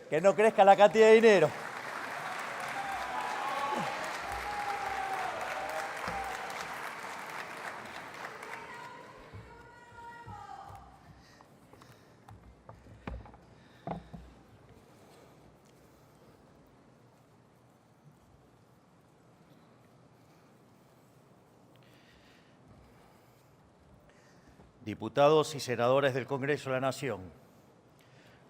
que no crezca la cantidad de dinero. Diputados y senadores del Congreso de la Nación,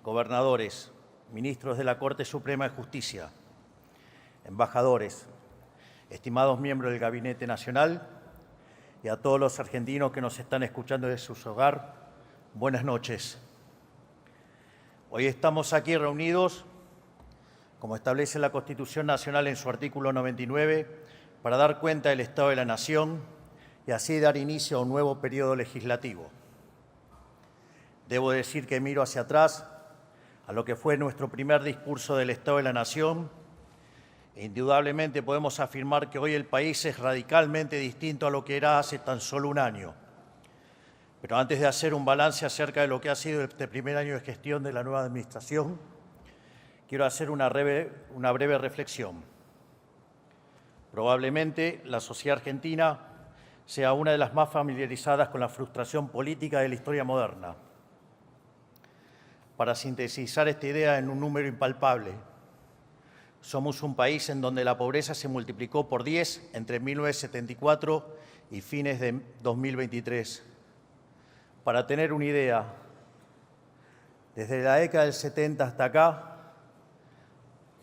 gobernadores, ministros de la Corte Suprema de Justicia, embajadores, estimados miembros del Gabinete Nacional y a todos los argentinos que nos están escuchando desde sus hogares, buenas noches. Hoy estamos aquí reunidos, como establece la Constitución Nacional en su artículo 99, para dar cuenta del Estado de la Nación y así dar inicio a un nuevo periodo legislativo. Debo decir que miro hacia atrás a lo que fue nuestro primer discurso del Estado de la Nación e indudablemente podemos afirmar que hoy el país es radicalmente distinto a lo que era hace tan solo un año. Pero antes de hacer un balance acerca de lo que ha sido este primer año de gestión de la nueva administración, quiero hacer una breve reflexión. Probablemente la sociedad argentina sea una de las más familiarizadas con la frustración política de la historia moderna. Para sintetizar esta idea en un número impalpable, somos un país en donde la pobreza se multiplicó por 10 entre 1974 y fines de 2023. Para tener una idea, desde la década del 70 hasta acá,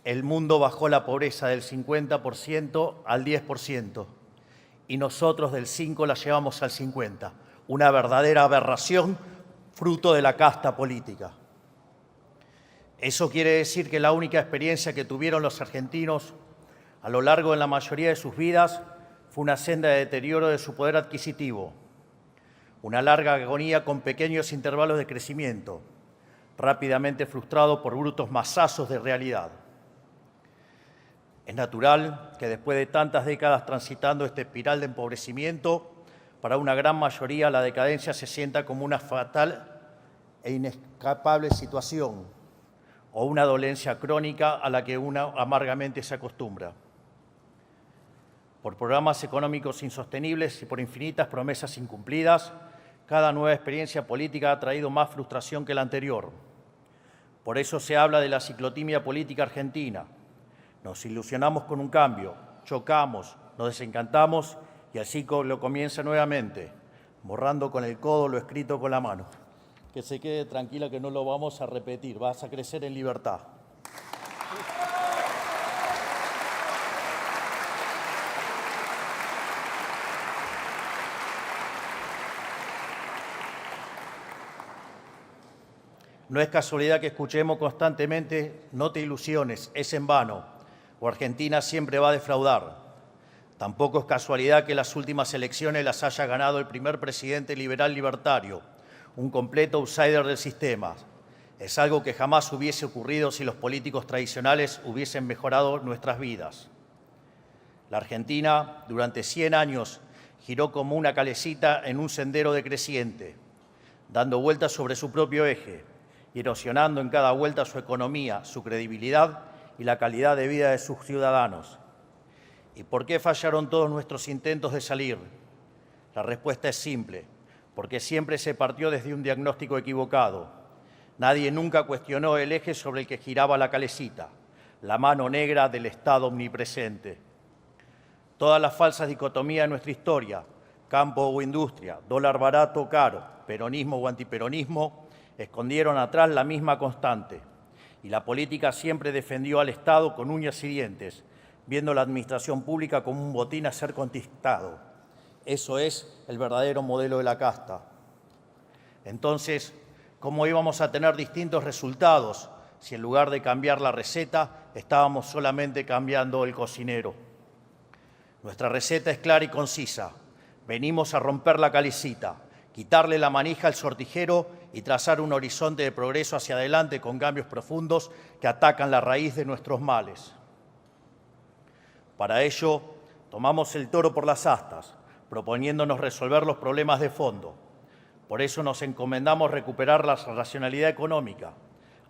el mundo bajó la pobreza del 50% al 10%. Y nosotros del 5 la llevamos al 50, una verdadera aberración fruto de la casta política. Eso quiere decir que la única experiencia que tuvieron los argentinos a lo largo de la mayoría de sus vidas fue una senda de deterioro de su poder adquisitivo, una larga agonía con pequeños intervalos de crecimiento, rápidamente frustrado por brutos masazos de realidad. Es natural que después de tantas décadas transitando esta espiral de empobrecimiento, para una gran mayoría la decadencia se sienta como una fatal e inescapable situación o una dolencia crónica a la que uno amargamente se acostumbra. Por programas económicos insostenibles y por infinitas promesas incumplidas, cada nueva experiencia política ha traído más frustración que la anterior. Por eso se habla de la ciclotimia política argentina. Nos ilusionamos con un cambio, chocamos, nos desencantamos y el ciclo comienza nuevamente, borrando con el codo lo escrito con la mano. Que se quede tranquila que no lo vamos a repetir, vas a crecer en libertad. No es casualidad que escuchemos constantemente "no te ilusiones, es en vano", o Argentina siempre va a defraudar. Tampoco es casualidad que las últimas elecciones las haya ganado el primer presidente liberal libertario, un completo outsider del sistema. Es algo que jamás hubiese ocurrido si los políticos tradicionales hubiesen mejorado nuestras vidas. La Argentina, durante 100 años, giró como una calecita en un sendero decreciente, dando vueltas sobre su propio eje y erosionando en cada vuelta su economía, su credibilidad y la calidad de vida de sus ciudadanos. ¿Y por qué fallaron todos nuestros intentos de salir? La respuesta es simple, porque siempre se partió desde un diagnóstico equivocado. Nadie nunca cuestionó el eje sobre el que giraba la calecita, la mano negra del Estado omnipresente. Todas las falsas dicotomías de nuestra historia, campo o industria, dólar barato o caro, peronismo o antiperonismo, escondieron atrás la misma constante. Y la política siempre defendió al Estado con uñas y dientes, viendo la administración pública como un botín a ser conquistado. Eso es el verdadero modelo de la casta. Entonces, ¿cómo íbamos a tener distintos resultados si en lugar de cambiar la receta estábamos solamente cambiando el cocinero? Nuestra receta es clara y concisa. Venimos a romper la calecita, quitarle la manija al sortijero y trazar un horizonte de progreso hacia adelante con cambios profundos que atacan la raíz de nuestros males. Para ello, tomamos el toro por las astas, proponiéndonos resolver los problemas de fondo. Por eso nos encomendamos recuperar la racionalidad económica,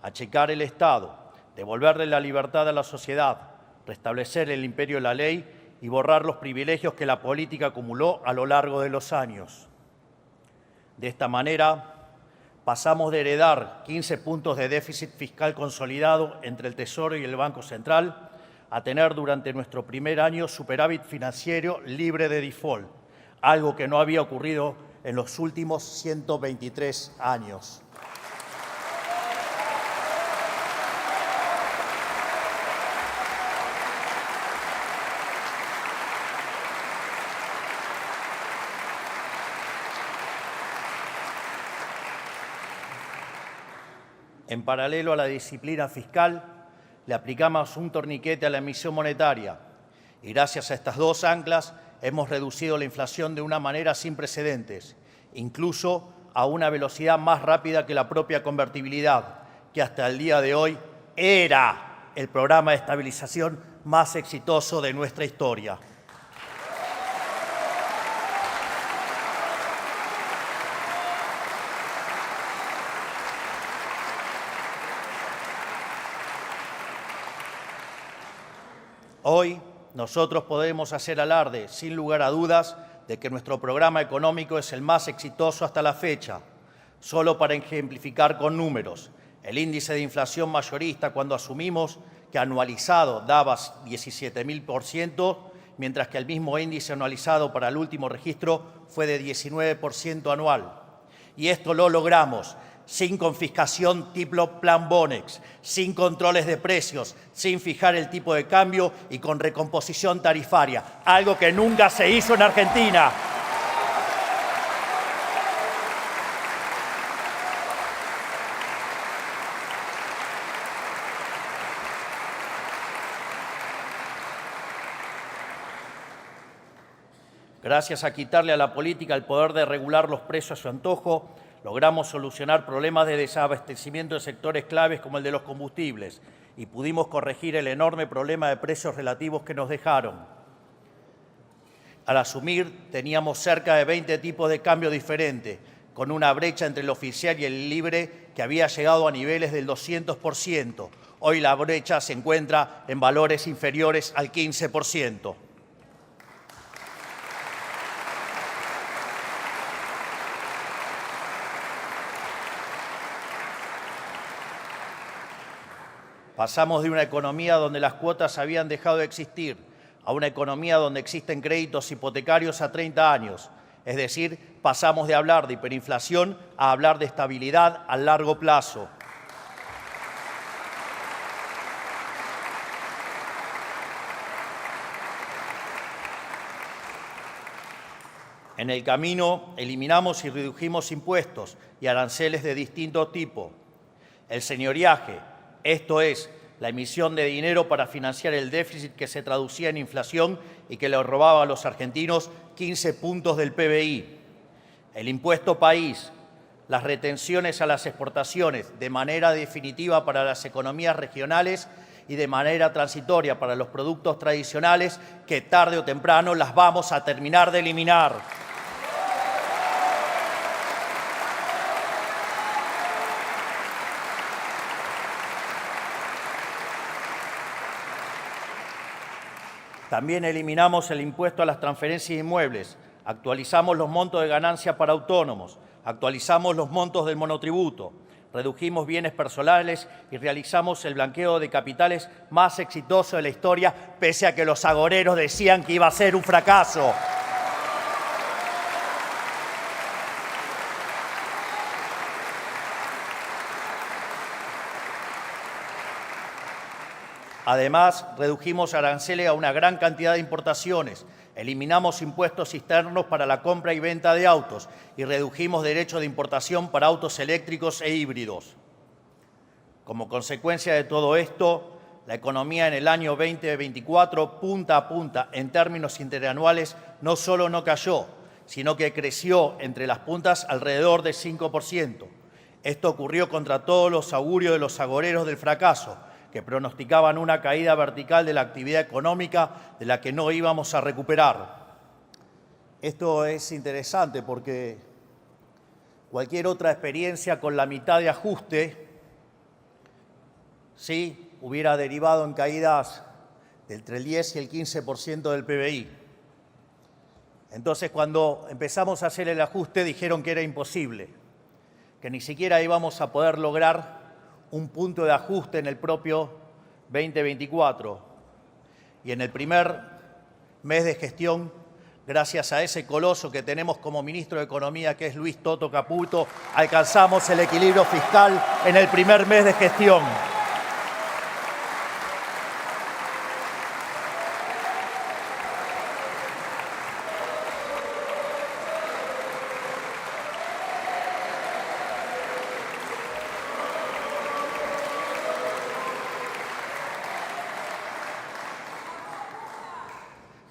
achicar el Estado, devolverle la libertad a la sociedad, restablecer el imperio de la ley y borrar los privilegios que la política acumuló a lo largo de los años. De esta manera, pasamos de heredar 15 puntos de déficit fiscal consolidado entre el Tesoro y el Banco Central a tener durante nuestro primer año superávit financiero libre de default, algo que no había ocurrido en los últimos 123 años. En paralelo a la disciplina fiscal, le aplicamos un torniquete a la emisión monetaria y gracias a estas dos anclas hemos reducido la inflación de una manera sin precedentes, incluso a una velocidad más rápida que la propia convertibilidad, que hasta el día de hoy era el programa de estabilización más exitoso de nuestra historia. Hoy nosotros podemos hacer alarde, sin lugar a dudas, de que nuestro programa económico es el más exitoso hasta la fecha. Solo para ejemplificar con números, el índice de inflación mayorista cuando asumimos que anualizado daba 17.000%, mientras que el mismo índice anualizado para el último registro fue de 19% anual. Y esto lo logramos sin confiscación tipo Plan Bonex, sin controles de precios, sin fijar el tipo de cambio y con recomposición tarifaria, algo que nunca se hizo en Argentina. Gracias a quitarle a la política el poder de regular los precios a su antojo, logramos solucionar problemas de desabastecimiento de sectores claves como el de los combustibles y pudimos corregir el enorme problema de precios relativos que nos dejaron. Al asumir, teníamos cerca de 20 tipos de cambio diferentes, con una brecha entre el oficial y el libre que había llegado a niveles del 200%. Hoy la brecha se encuentra en valores inferiores al 15%. Pasamos de una economía donde las cuotas habían dejado de existir a una economía donde existen créditos hipotecarios a 30 años. Es decir, pasamos de hablar de hiperinflación a hablar de estabilidad a largo plazo. En el camino eliminamos y redujimos impuestos y aranceles de distinto tipo. El señoriaje, esto es, la emisión de dinero para financiar el déficit que se traducía en inflación y que le robaba a los argentinos 15 puntos del PBI. El impuesto país, las retenciones a las exportaciones de manera definitiva para las economías regionales y de manera transitoria para los productos tradicionales que tarde o temprano las vamos a terminar de eliminar. También eliminamos el impuesto a las transferencias inmuebles, actualizamos los montos de ganancia para autónomos, actualizamos los montos del monotributo, redujimos bienes personales y realizamos el blanqueo de capitales más exitoso de la historia, pese a que los agoreros decían que iba a ser un fracaso. Además, redujimos aranceles a una gran cantidad de importaciones, eliminamos impuestos externos para la compra y venta de autos y redujimos derechos de importación para autos eléctricos e híbridos. Como consecuencia de todo esto, la economía en el año 2024, punta a punta, en términos interanuales, no solo no cayó, sino que creció entre las puntas alrededor del 5%. Esto ocurrió contra todos los augurios de los agoreros del fracaso, que pronosticaban una caída vertical de la actividad económica de la que no íbamos a recuperar. Esto es interesante porque cualquier otra experiencia con la mitad de ajuste, ¿sí? hubiera derivado en caídas de entre el 10 y el 15% del PBI. Entonces, cuando empezamos a hacer el ajuste, dijeron que era imposible, que ni siquiera íbamos a poder lograr un punto de ajuste en el propio 2024. Y en el primer mes de gestión, gracias a ese coloso que tenemos como ministro de Economía, que es Luis Toto Caputo, alcanzamos el equilibrio fiscal en el primer mes de gestión.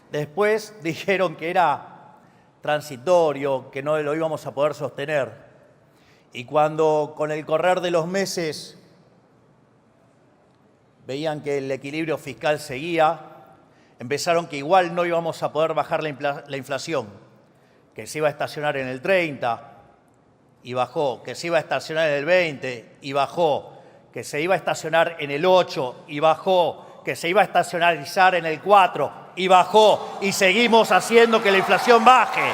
Después dijeron que era transitorio, que no lo íbamos a poder sostener. Y cuando con el correr de los meses veían que el equilibrio fiscal seguía, empezaron que igual no íbamos a poder bajar la inflación, que se iba a estacionar en el 30 y bajó, que se iba a estacionar en el 20 y bajó, que se iba a estacionar en el 8 y bajó, que se iba a estacionalizar en el 4 y bajó, y seguimos haciendo que la inflación baje.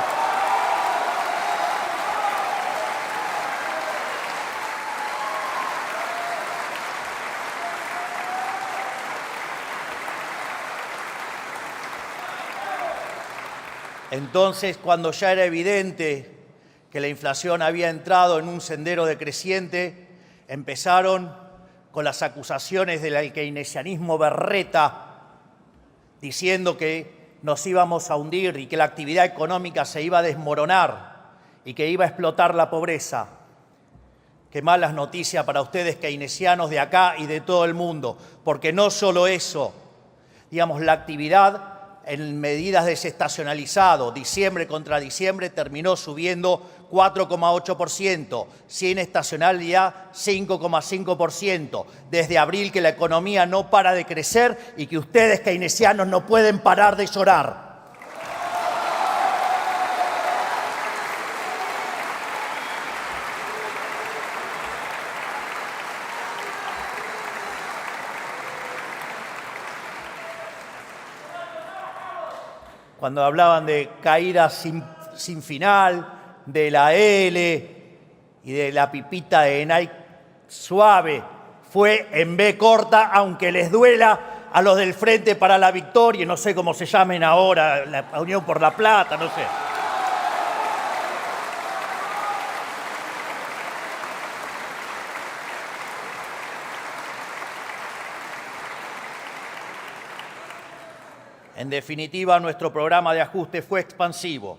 Entonces, cuando ya era evidente que la inflación había entrado en un sendero decreciente, empezaron con las acusaciones del keynesianismo berreta, diciendo que nos íbamos a hundir y que la actividad económica se iba a desmoronar y que iba a explotar la pobreza. Qué malas noticias para ustedes keynesianos de acá y de todo el mundo, porque no solo eso, digamos, la actividad en medidas desestacionalizado, diciembre contra diciembre, terminó subiendo 4,8%, sin estacionalidad 5,5%. Desde abril que la economía no para de crecer y que ustedes keynesianos no pueden parar de llorar. Cuando hablaban de caídas sin final, de la L y de la pipita de Nike suave, fue en B corta, aunque les duela a los del Frente para la Victoria, no sé cómo se llamen ahora, la Unión por la Plata, no sé. En definitiva, nuestro programa de ajuste fue expansivo.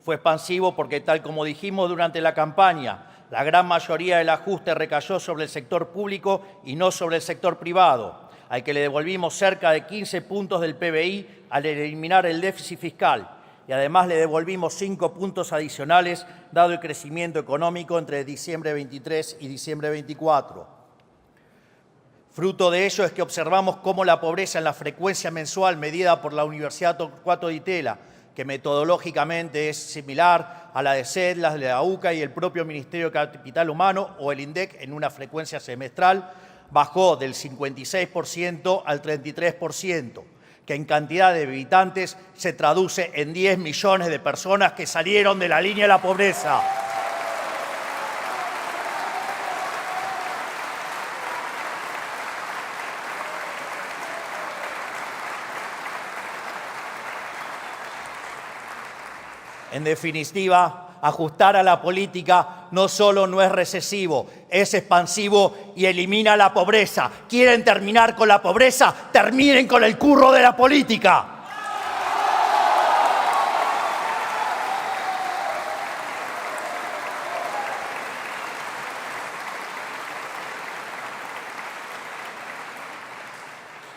Fue expansivo porque, tal como dijimos durante la campaña, la gran mayoría del ajuste recayó sobre el sector público y no sobre el sector privado, al que le devolvimos cerca de 15 puntos del PBI al eliminar el déficit fiscal. Y además le devolvimos 5 puntos adicionales, dado el crecimiento económico entre diciembre 23 y diciembre 24. Fruto de ello es que observamos cómo la pobreza en la frecuencia mensual medida por la Universidad Torcuato Di Tella, que metodológicamente es similar a la de SED, la de la UCA y el propio Ministerio de Capital Humano o el INDEC en una frecuencia semestral, bajó del 56% al 33%, que en cantidad de habitantes se traduce en 10 millones de personas que salieron de la línea de la pobreza. En definitiva, ajustar a la política no solo no es recesivo, es expansivo y elimina la pobreza. ¿Quieren terminar con la pobreza? ¡Terminen con el curro de la política!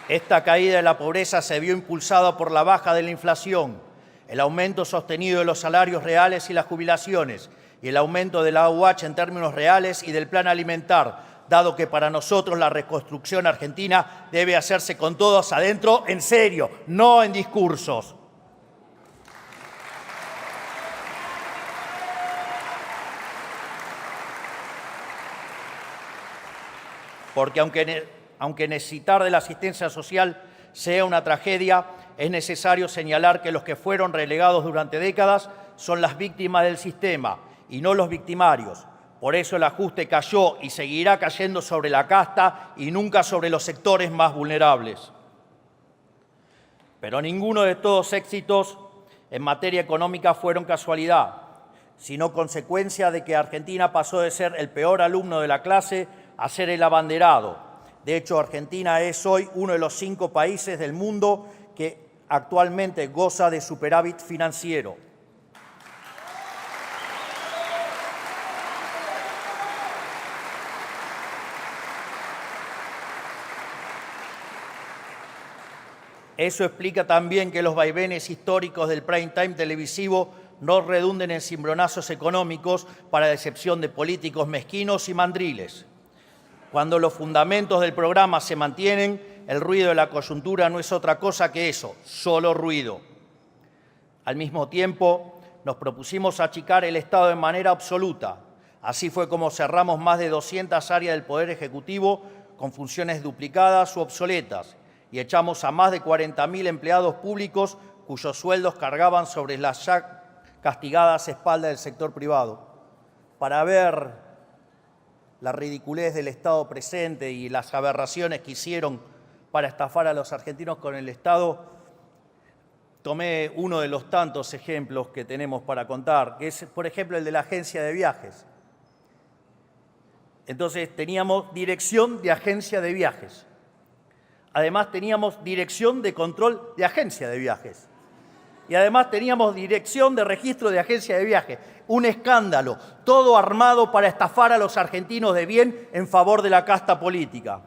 Esta caída de la pobreza se vio impulsada por la baja de la inflación, el aumento sostenido de los salarios reales y las jubilaciones y el aumento de la AUH en términos reales y del plan alimentar, dado que para nosotros la reconstrucción argentina debe hacerse con todos adentro, en serio, no en discursos. Porque aunque aunque necesitar de la asistencia social sea una tragedia, es necesario señalar que los que fueron relegados durante décadas son las víctimas del sistema y no los victimarios. Por eso el ajuste cayó y seguirá cayendo sobre la casta y nunca sobre los sectores más vulnerables. Pero ninguno de estos éxitos en materia económica fueron casualidad, sino consecuencia de que Argentina pasó de ser el peor alumno de la clase a ser el abanderado. De hecho, Argentina es hoy uno de los 5 países del mundo que actualmente goza de superávit financiero. Eso explica también que los vaivenes históricos del prime time televisivo no redunden en cimbronazos económicos para decepción de políticos mezquinos y mandriles. Cuando los fundamentos del programa se mantienen, el ruido de la coyuntura no es otra cosa que eso, solo ruido. Al mismo tiempo, nos propusimos achicar el Estado de manera absoluta. Así fue como cerramos más de 200 áreas del Poder Ejecutivo con funciones duplicadas u obsoletas y echamos a más de 40.000 empleados públicos cuyos sueldos cargaban sobre las ya castigadas espaldas del sector privado. Para ver la ridiculez del Estado presente y las aberraciones que hicieron para estafar a los argentinos con el Estado, tomé uno de los tantos ejemplos que tenemos para contar, que es, por ejemplo, el de la agencia de viajes. Entonces, teníamos dirección de agencia de viajes. Además, teníamos dirección de control de agencia de viajes. Y además teníamos dirección de registro de agencia de viajes. Un escándalo, todo armado para estafar a los argentinos de bien en favor de la casta política.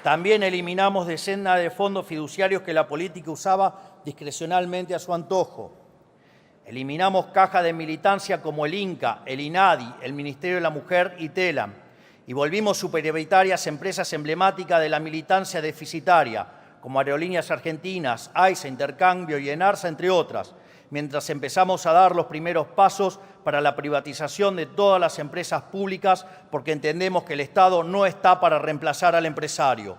También eliminamos decenas de fondos fiduciarios que la política usaba discrecionalmente a su antojo. Eliminamos cajas de militancia como el INCA, el INADI, el Ministerio de la Mujer y TELAM. Y volvimos superioritarias empresas emblemáticas de la militancia deficitaria, como Aerolíneas Argentinas, AISA, Intercambio y ENARSA, entre otras, mientras empezamos a dar los primeros pasos para la privatización de todas las empresas públicas, porque entendemos que el Estado no está para reemplazar al empresario.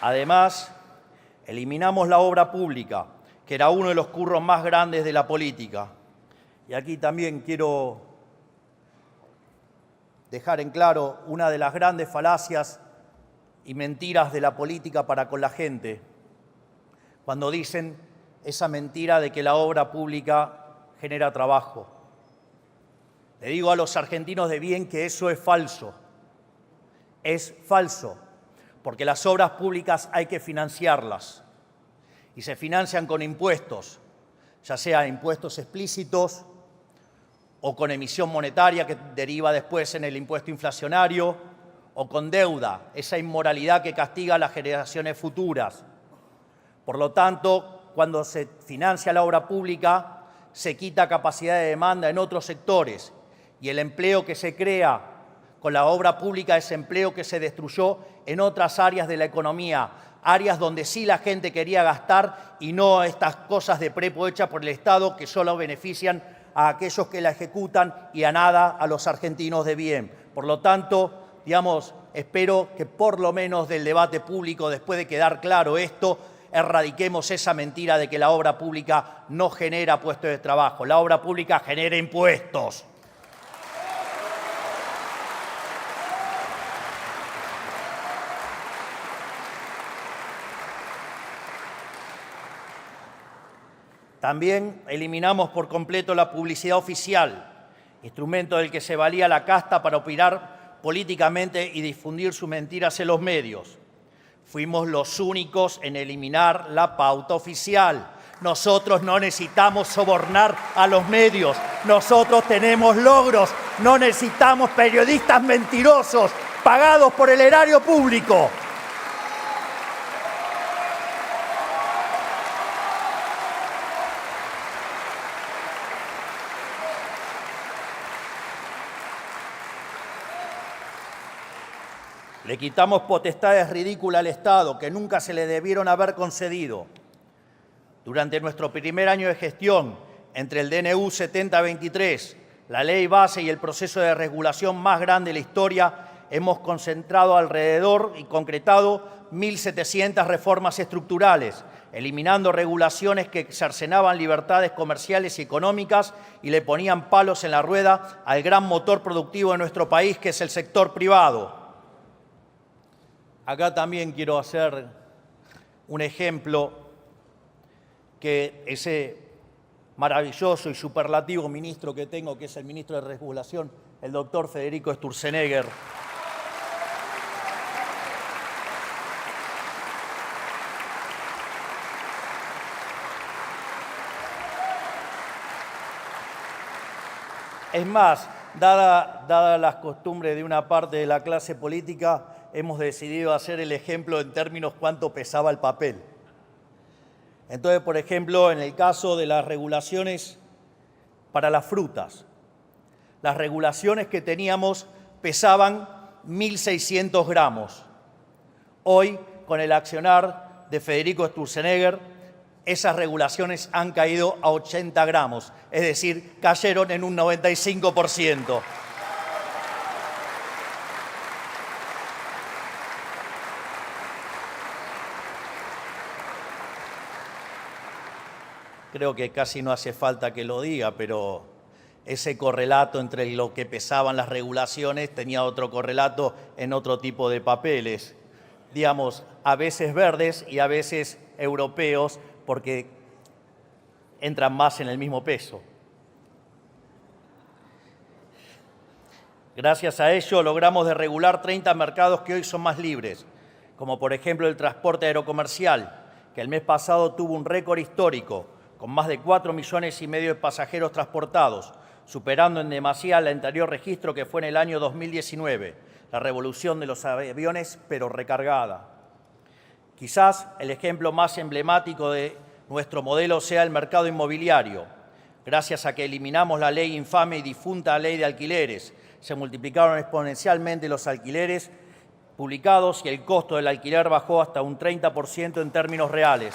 Además, eliminamos la obra pública, que era uno de los curros más grandes de la política. Y aquí también quiero dejar en claro una de las grandes falacias y mentiras de la política para con la gente, cuando dicen esa mentira de que la obra pública genera trabajo. Le digo a los argentinos de bien que eso es falso. Es falso. Porque las obras públicas hay que financiarlas y se financian con impuestos, ya sea impuestos explícitos o con emisión monetaria que deriva después en el impuesto inflacionario o con deuda, esa inmoralidad que castiga a las generaciones futuras. Por lo tanto, cuando se financia la obra pública, se quita capacidad de demanda en otros sectores y el empleo que se crea con la obra pública es empleo que se destruyó en otras áreas de la economía, áreas donde sí la gente quería gastar y no estas cosas de prepo hechas por el Estado que solo benefician a aquellos que la ejecutan y a nada a los argentinos de bien. Por lo tanto, espero que por lo menos del debate público, después de quedar claro esto, erradiquemos esa mentira de que la obra pública no genera puestos de trabajo. La obra pública genera impuestos. También eliminamos por completo la publicidad oficial, instrumento del que se valía la casta para opinar políticamente y difundir sus mentiras en los medios. Fuimos los únicos en eliminar la pauta oficial. Nosotros no necesitamos sobornar a los medios. Nosotros tenemos logros. No necesitamos periodistas mentirosos pagados por el erario público. Le quitamos potestades ridículas al Estado que nunca se le debieron haber concedido. Durante nuestro primer año de gestión, entre el DNU 7023, la ley base y el proceso de regulación más grande de la historia, hemos concentrado alrededor y concretado 1.700 reformas estructurales, eliminando regulaciones que cercenaban libertades comerciales y económicas y le ponían palos en la rueda al gran motor productivo de nuestro país, que es el sector privado. Acá también quiero hacer un ejemplo que ese maravilloso y superlativo ministro que tengo, que es el ministro de Regulación, el doctor Federico Sturzenegger, es más, dada las costumbres de una parte de la clase política, hemos decidido hacer el ejemplo en términos cuánto pesaba el papel. Entonces, por ejemplo, en el caso de las regulaciones para las frutas, las regulaciones que teníamos pesaban 1.600 gramos. Hoy, con el accionar de Federico Sturzenegger, esas regulaciones han caído a 80 gramos, es decir, cayeron en un 95%. Creo que casi no hace falta que lo diga, pero ese correlato entre lo que pesaban las regulaciones tenía otro correlato en otro tipo de papeles, digamos, a veces verdes y a veces europeos, porque entran más en el mismo peso. Gracias a ello logramos desregular 30 mercados que hoy son más libres, como por ejemplo el transporte aerocomercial, que el mes pasado tuvo un récord histórico, con más de 4,5 millones de pasajeros transportados, superando en demasía el anterior registro que fue en el año 2019, la revolución de los aviones, pero recargada. Quizás el ejemplo más emblemático de nuestro modelo sea el mercado inmobiliario. Gracias a que eliminamos la ley infame y difunta ley de alquileres, se multiplicaron exponencialmente los alquileres publicados y el costo del alquiler bajó hasta un 30% en términos reales.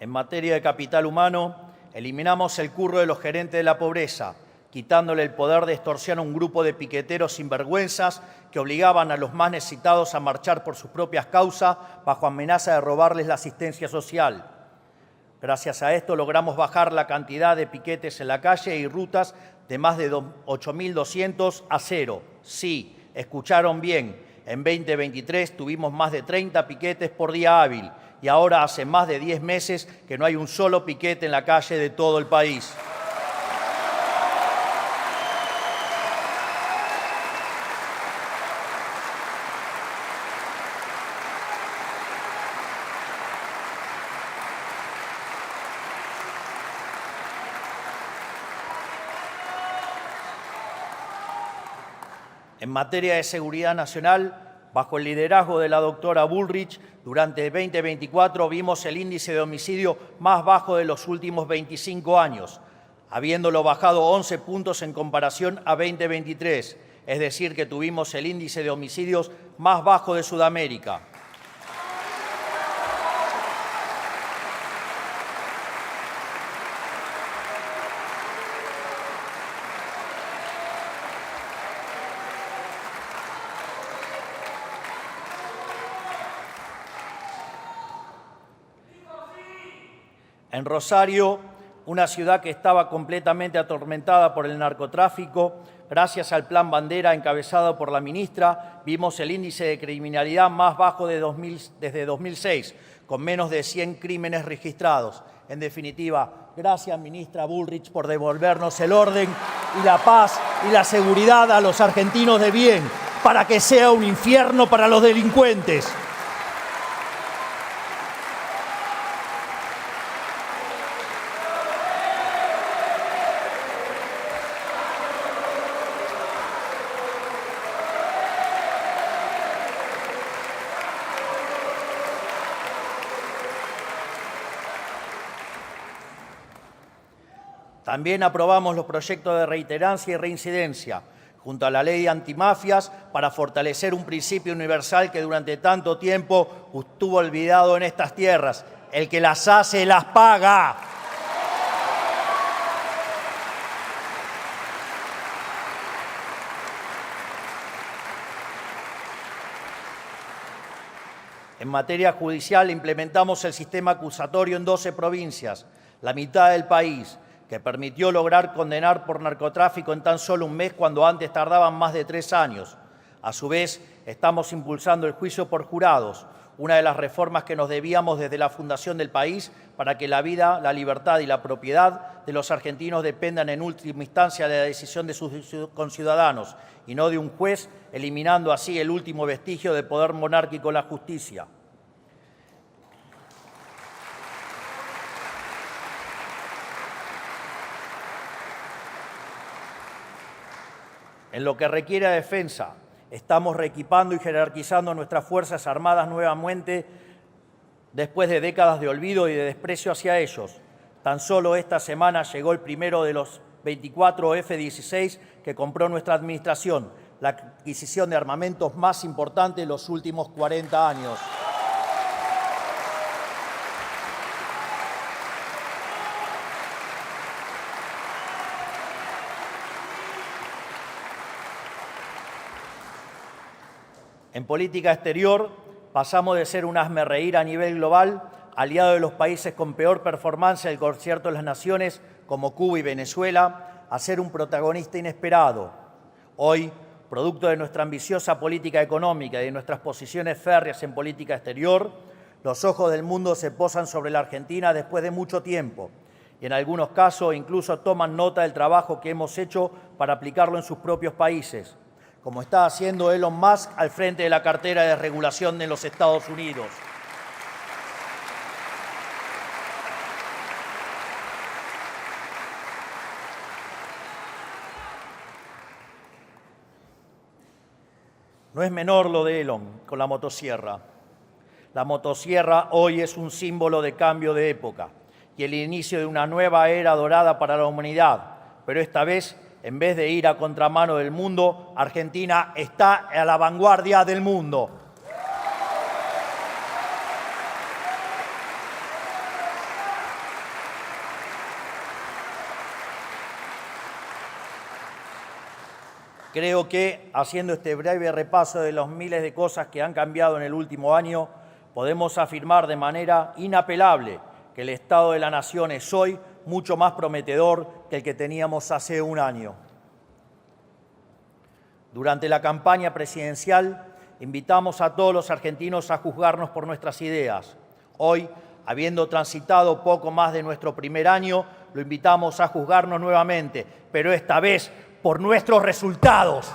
En materia de capital humano, eliminamos el curro de los gerentes de la pobreza, quitándole el poder de extorsión a un grupo de piqueteros sinvergüenzas que obligaban a los más necesitados a marchar por sus propias causas bajo amenaza de robarles la asistencia social. Gracias a esto logramos bajar la cantidad de piquetes en la calle y rutas de más de 8.200 a cero. Sí, escucharon bien, en 2023 tuvimos más de 30 piquetes por día hábil y ahora hace más de 10 meses que no hay un solo piquete en la calle de todo el país. En materia de seguridad nacional, bajo el liderazgo de la doctora Bullrich, durante 2024 vimos el índice de homicidio más bajo de los últimos 25 años, habiéndolo bajado 11 puntos en comparación a 2023, es decir, que tuvimos el índice de homicidios más bajo de Sudamérica. En Rosario, una ciudad que estaba completamente atormentada por el narcotráfico, gracias al Plan Bandera encabezado por la ministra, vimos el índice de criminalidad más bajo desde 2006, con menos de 100 crímenes registrados. En definitiva, gracias, ministra Bullrich, por devolvernos el orden y la paz y la seguridad a los argentinos de bien, para que sea un infierno para los delincuentes. También aprobamos los proyectos de reiterancia y reincidencia, junto a la ley de antimafias, para fortalecer un principio universal que durante tanto tiempo estuvo olvidado en estas tierras: el que las hace, las paga. En materia judicial, implementamos el sistema acusatorio en 12 provincias, la mitad del país, que permitió lograr condenar por narcotráfico en tan solo un mes cuando antes tardaban más de 3 años. A su vez, estamos impulsando el juicio por jurados, una de las reformas que nos debíamos desde la fundación del país para que la vida, la libertad y la propiedad de los argentinos dependan en última instancia de la decisión de sus conciudadanos y no de un juez, eliminando así el último vestigio de poder monárquico en la justicia. En lo que requiere a defensa, estamos reequipando y jerarquizando nuestras Fuerzas Armadas nuevamente después de décadas de olvido y de desprecio hacia ellos. Tan solo esta semana llegó el primero de los 24 F-16 que compró nuestra administración, la adquisición de armamentos más importante de los últimos 40 años. En política exterior, pasamos de ser un hazmerreír a nivel global, aliado de los países con peor performance del concierto de las naciones, como Cuba y Venezuela, a ser un protagonista inesperado. Hoy, producto de nuestra ambiciosa política económica y de nuestras posiciones férreas en política exterior, los ojos del mundo se posan sobre la Argentina después de mucho tiempo y en algunos casos incluso toman nota del trabajo que hemos hecho para aplicarlo en sus propios países, como está haciendo Elon Musk al frente de la cartera de regulación de los Estados Unidos. No es menor lo de Elon con la motosierra. La motosierra hoy es un símbolo de cambio de época y el inicio de una nueva era dorada para la humanidad, pero esta vez, en vez de ir a contramano del mundo, Argentina está a la vanguardia del mundo. Creo que, haciendo este breve repaso de los miles de cosas que han cambiado en el último año, podemos afirmar de manera inapelable que el estado de la nación es hoy mucho más prometedor que el que teníamos hace un año. Durante la campaña presidencial, invitamos a todos los argentinos a juzgarnos por nuestras ideas. Hoy, habiendo transitado poco más de nuestro primer año, lo invitamos a juzgarnos nuevamente, pero esta vez por nuestros resultados.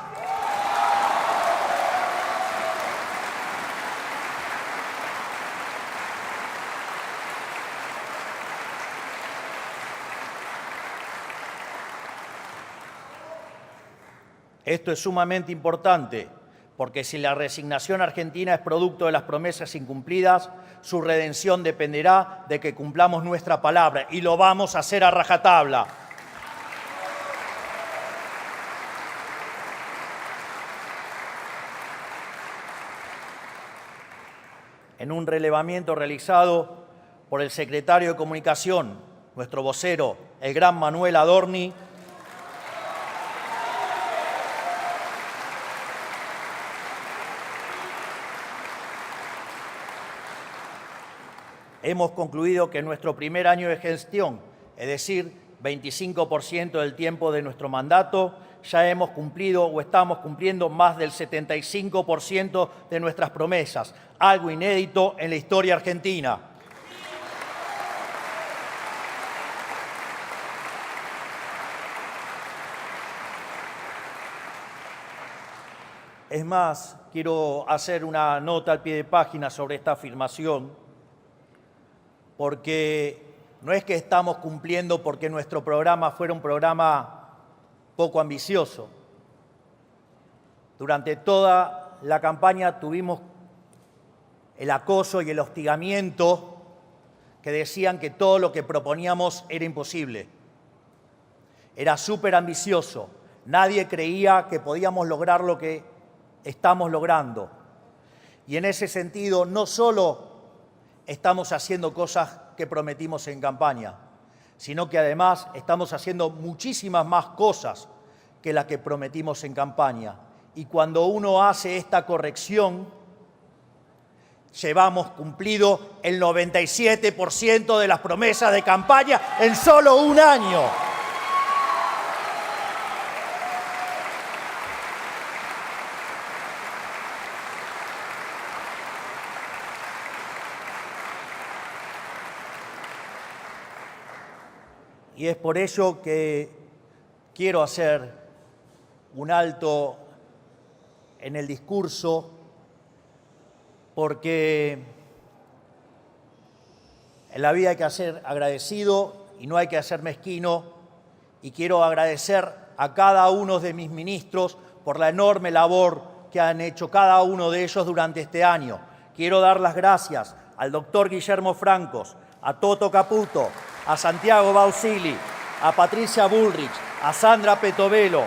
Esto es sumamente importante, porque si la resignación argentina es producto de las promesas incumplidas, su redención dependerá de que cumplamos nuestra palabra, y lo vamos a hacer a rajatabla. En un relevamiento realizado por el secretario de Comunicación, nuestro vocero, el gran Manuel Adorni, hemos concluido que en nuestro primer año de gestión, es decir, 25% del tiempo de nuestro mandato, ya hemos cumplido o estamos cumpliendo más del 75% de nuestras promesas, algo inédito en la historia argentina. Es más, quiero hacer una nota al pie de página sobre esta afirmación, porque no es que estamos cumpliendo porque nuestro programa fuera un programa poco ambicioso. Durante toda la campaña tuvimos el acoso y el hostigamiento que decían que todo lo que proponíamos era imposible. Era súper ambicioso. Nadie creía que podíamos lograr lo que estamos logrando. Y en ese sentido, no solo estamos haciendo cosas que prometimos en campaña, sino que además estamos haciendo muchísimas más cosas que las que prometimos en campaña. Y cuando uno hace esta corrección, llevamos cumplido el 97% de las promesas de campaña en solo un año. Y es por ello que quiero hacer un alto en el discurso, porque en la vida hay que ser agradecido y no hay que ser mezquino, y quiero agradecer a cada uno de mis ministros por la enorme labor que han hecho cada uno de ellos durante este año. Quiero dar las gracias al doctor Guillermo Francos, a Toto Caputo, a Santiago Bausili, a Patricia Bullrich, a Sandra Petovelo,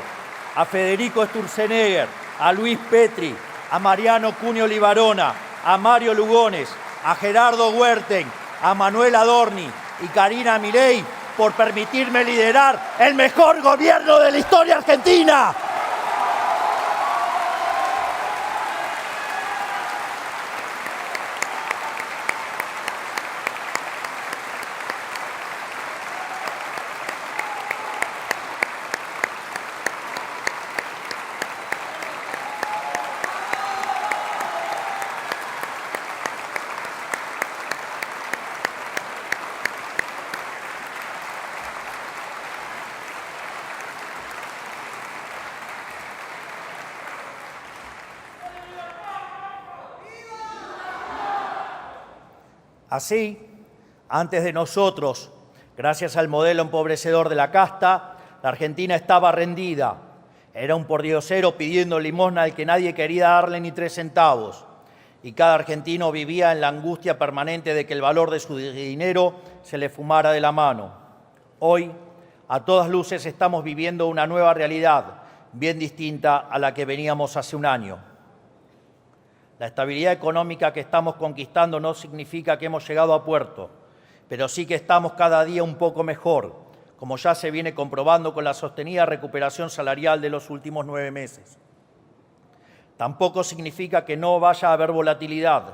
a Federico Sturzenegger, a Luis Petri, a Mariano Cunio Libarona, a Mario Lugones, a Gerardo Huerten, a Manuel Adorni y Karina Milei por permitirme liderar el mejor gobierno de la historia argentina. Así, antes de nosotros, gracias al modelo empobrecedor de la casta, la Argentina estaba rendida. Era un pordiosero pidiendo limosna al que nadie quería darle ni 3 centavos. Y cada argentino vivía en la angustia permanente de que el valor de su dinero se le fumara de la mano. Hoy, a todas luces, estamos viviendo una nueva realidad, bien distinta a la que veníamos hace un año. La estabilidad económica que estamos conquistando no significa que hemos llegado a puerto, pero sí que estamos cada día un poco mejor, como ya se viene comprobando con la sostenida recuperación salarial de los últimos 9 meses. Tampoco significa que no vaya a haber volatilidad.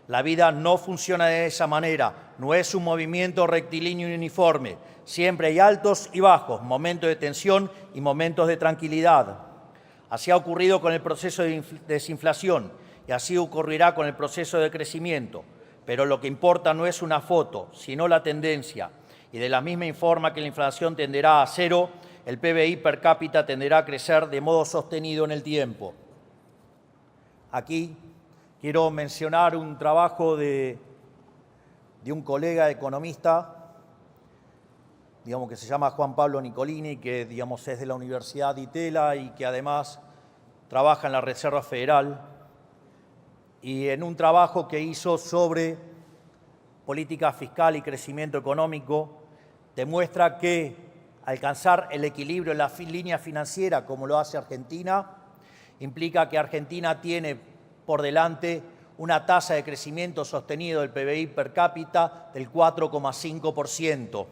La vida no funciona de esa manera, no es un movimiento rectilíneo y uniforme. Siempre hay altos y bajos, momentos de tensión y momentos de tranquilidad. Así ha ocurrido con el proceso de desinflación, y así ocurrirá con el proceso de crecimiento. Pero lo que importa no es una foto, sino la tendencia. Y de la misma forma que la inflación tenderá a cero, el PBI per cápita tenderá a crecer de modo sostenido en el tiempo. Aquí quiero mencionar un trabajo de un colega economista, que se llama Juan Pablo Nicolini, que es de la Universidad de Itela y que además trabaja en la Reserva Federal. Y en un trabajo que hizo sobre política fiscal y crecimiento económico, demuestra que alcanzar el equilibrio en la línea financiera, como lo hace Argentina, implica que Argentina tiene por delante una tasa de crecimiento sostenido del PBI per cápita del 4,5%.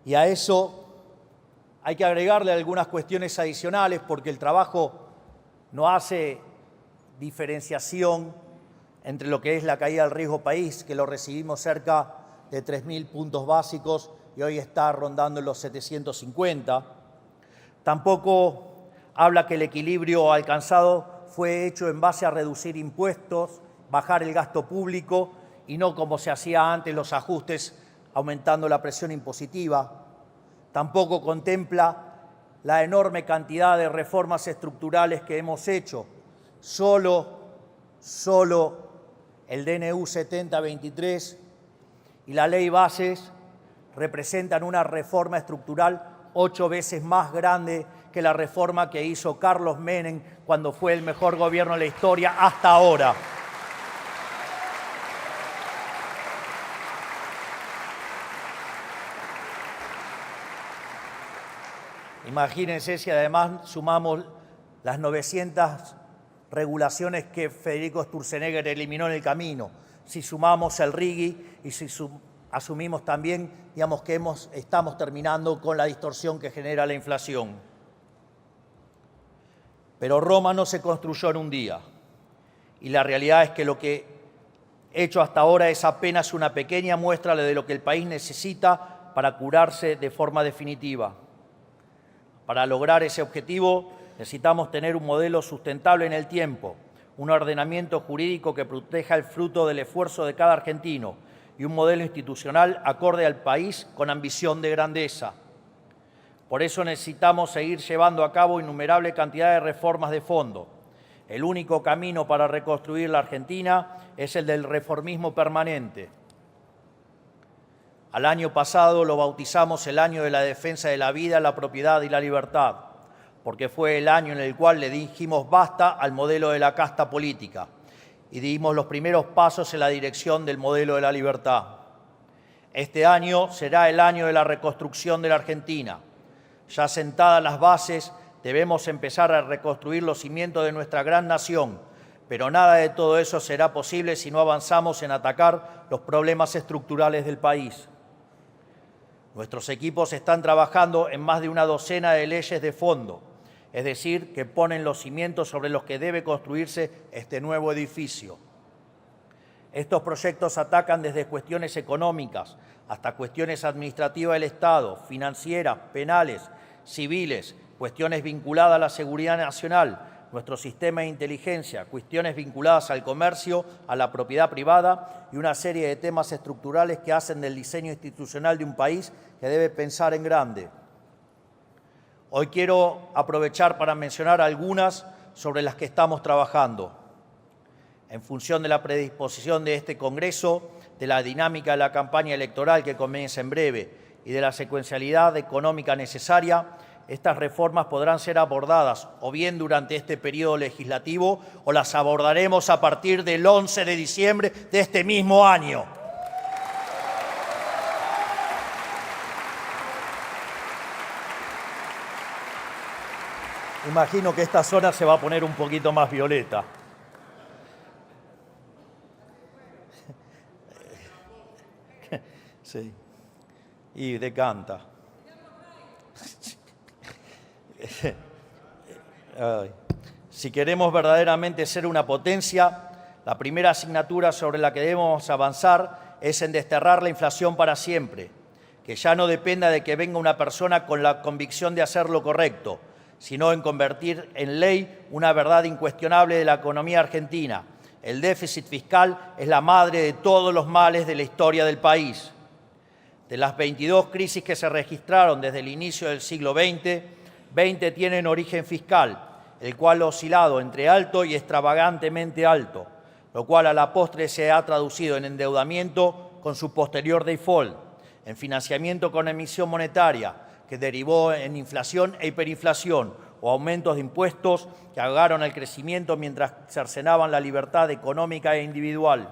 Y a eso hay que agregarle algunas cuestiones adicionales, porque el trabajo no hace diferenciación entre lo que es la caída del riesgo país, que lo recibimos cerca de 3.000 puntos básicos y hoy está rondando en los 750. Tampoco habla que el equilibrio alcanzado fue hecho en base a reducir impuestos, bajar el gasto público y no como se hacía antes los ajustes aumentando la presión impositiva. Tampoco contempla la enorme cantidad de reformas estructurales que hemos hecho. Solo el DNU 7023 y la Ley Bases representan una reforma estructural 8 veces más grande que la reforma que hizo Carlos Menem cuando fue el mejor gobierno de la historia hasta ahora. Imagínense si además sumamos las 900 regulaciones que Federico Sturzenegger eliminó en el camino, si sumamos el RIGI y si asumimos también, digamos, que estamos terminando con la distorsión que genera la inflación. Pero Roma no se construyó en un día y la realidad es que lo que he hecho hasta ahora es apenas una pequeña muestra de lo que el país necesita para curarse de forma definitiva. Para lograr ese objetivo necesitamos tener un modelo sustentable en el tiempo, un ordenamiento jurídico que proteja el fruto del esfuerzo de cada argentino y un modelo institucional acorde al país con ambición de grandeza. Por eso necesitamos seguir llevando a cabo innumerable cantidad de reformas de fondo. El único camino para reconstruir la Argentina es el del reformismo permanente. Al año pasado lo bautizamos el año de la defensa de la vida, la propiedad y la libertad, porque fue el año en el cual le dijimos basta al modelo de la casta política y dimos los primeros pasos en la dirección del modelo de la libertad. Este año será el año de la reconstrucción de la Argentina. Ya sentadas las bases, debemos empezar a reconstruir los cimientos de nuestra gran nación, pero nada de todo eso será posible si no avanzamos en atacar los problemas estructurales del país. Nuestros equipos están trabajando en más de una docena de leyes de fondo, es decir, que ponen los cimientos sobre los que debe construirse este nuevo edificio. Estos proyectos atacan desde cuestiones económicas hasta cuestiones administrativas del Estado, financieras, penales, civiles, cuestiones vinculadas a la seguridad nacional, nuestro sistema de inteligencia, cuestiones vinculadas al comercio, a la propiedad privada y una serie de temas estructurales que hacen del diseño institucional de un país que debe pensar en grande. Hoy quiero aprovechar para mencionar algunas sobre las que estamos trabajando. En función de la predisposición de este Congreso, de la dinámica de la campaña electoral que comienza en breve y de la secuencialidad económica necesaria, estas reformas podrán ser abordadas o bien durante este periodo legislativo o las abordaremos a partir del 11 de diciembre de este mismo año. Imagino que esta zona se va a poner un poquito más violeta. Sí. Y decanta. Si queremos verdaderamente ser una potencia, la primera asignatura sobre la que debemos avanzar es en desterrar la inflación para siempre, que ya no dependa de que venga una persona con la convicción de hacer lo correcto, sino en convertir en ley una verdad incuestionable de la economía argentina. El déficit fiscal es la madre de todos los males de la historia del país. De las 22 crisis que se registraron desde el inicio del siglo XX, 20 tienen origen fiscal, el cual ha oscilado entre alto y extravagantemente alto, lo cual a la postre se ha traducido en endeudamiento con su posterior default, en financiamiento con emisión monetaria, que derivó en inflación e hiperinflación, o aumentos de impuestos que ahogaron el crecimiento mientras cercenaban la libertad económica e individual.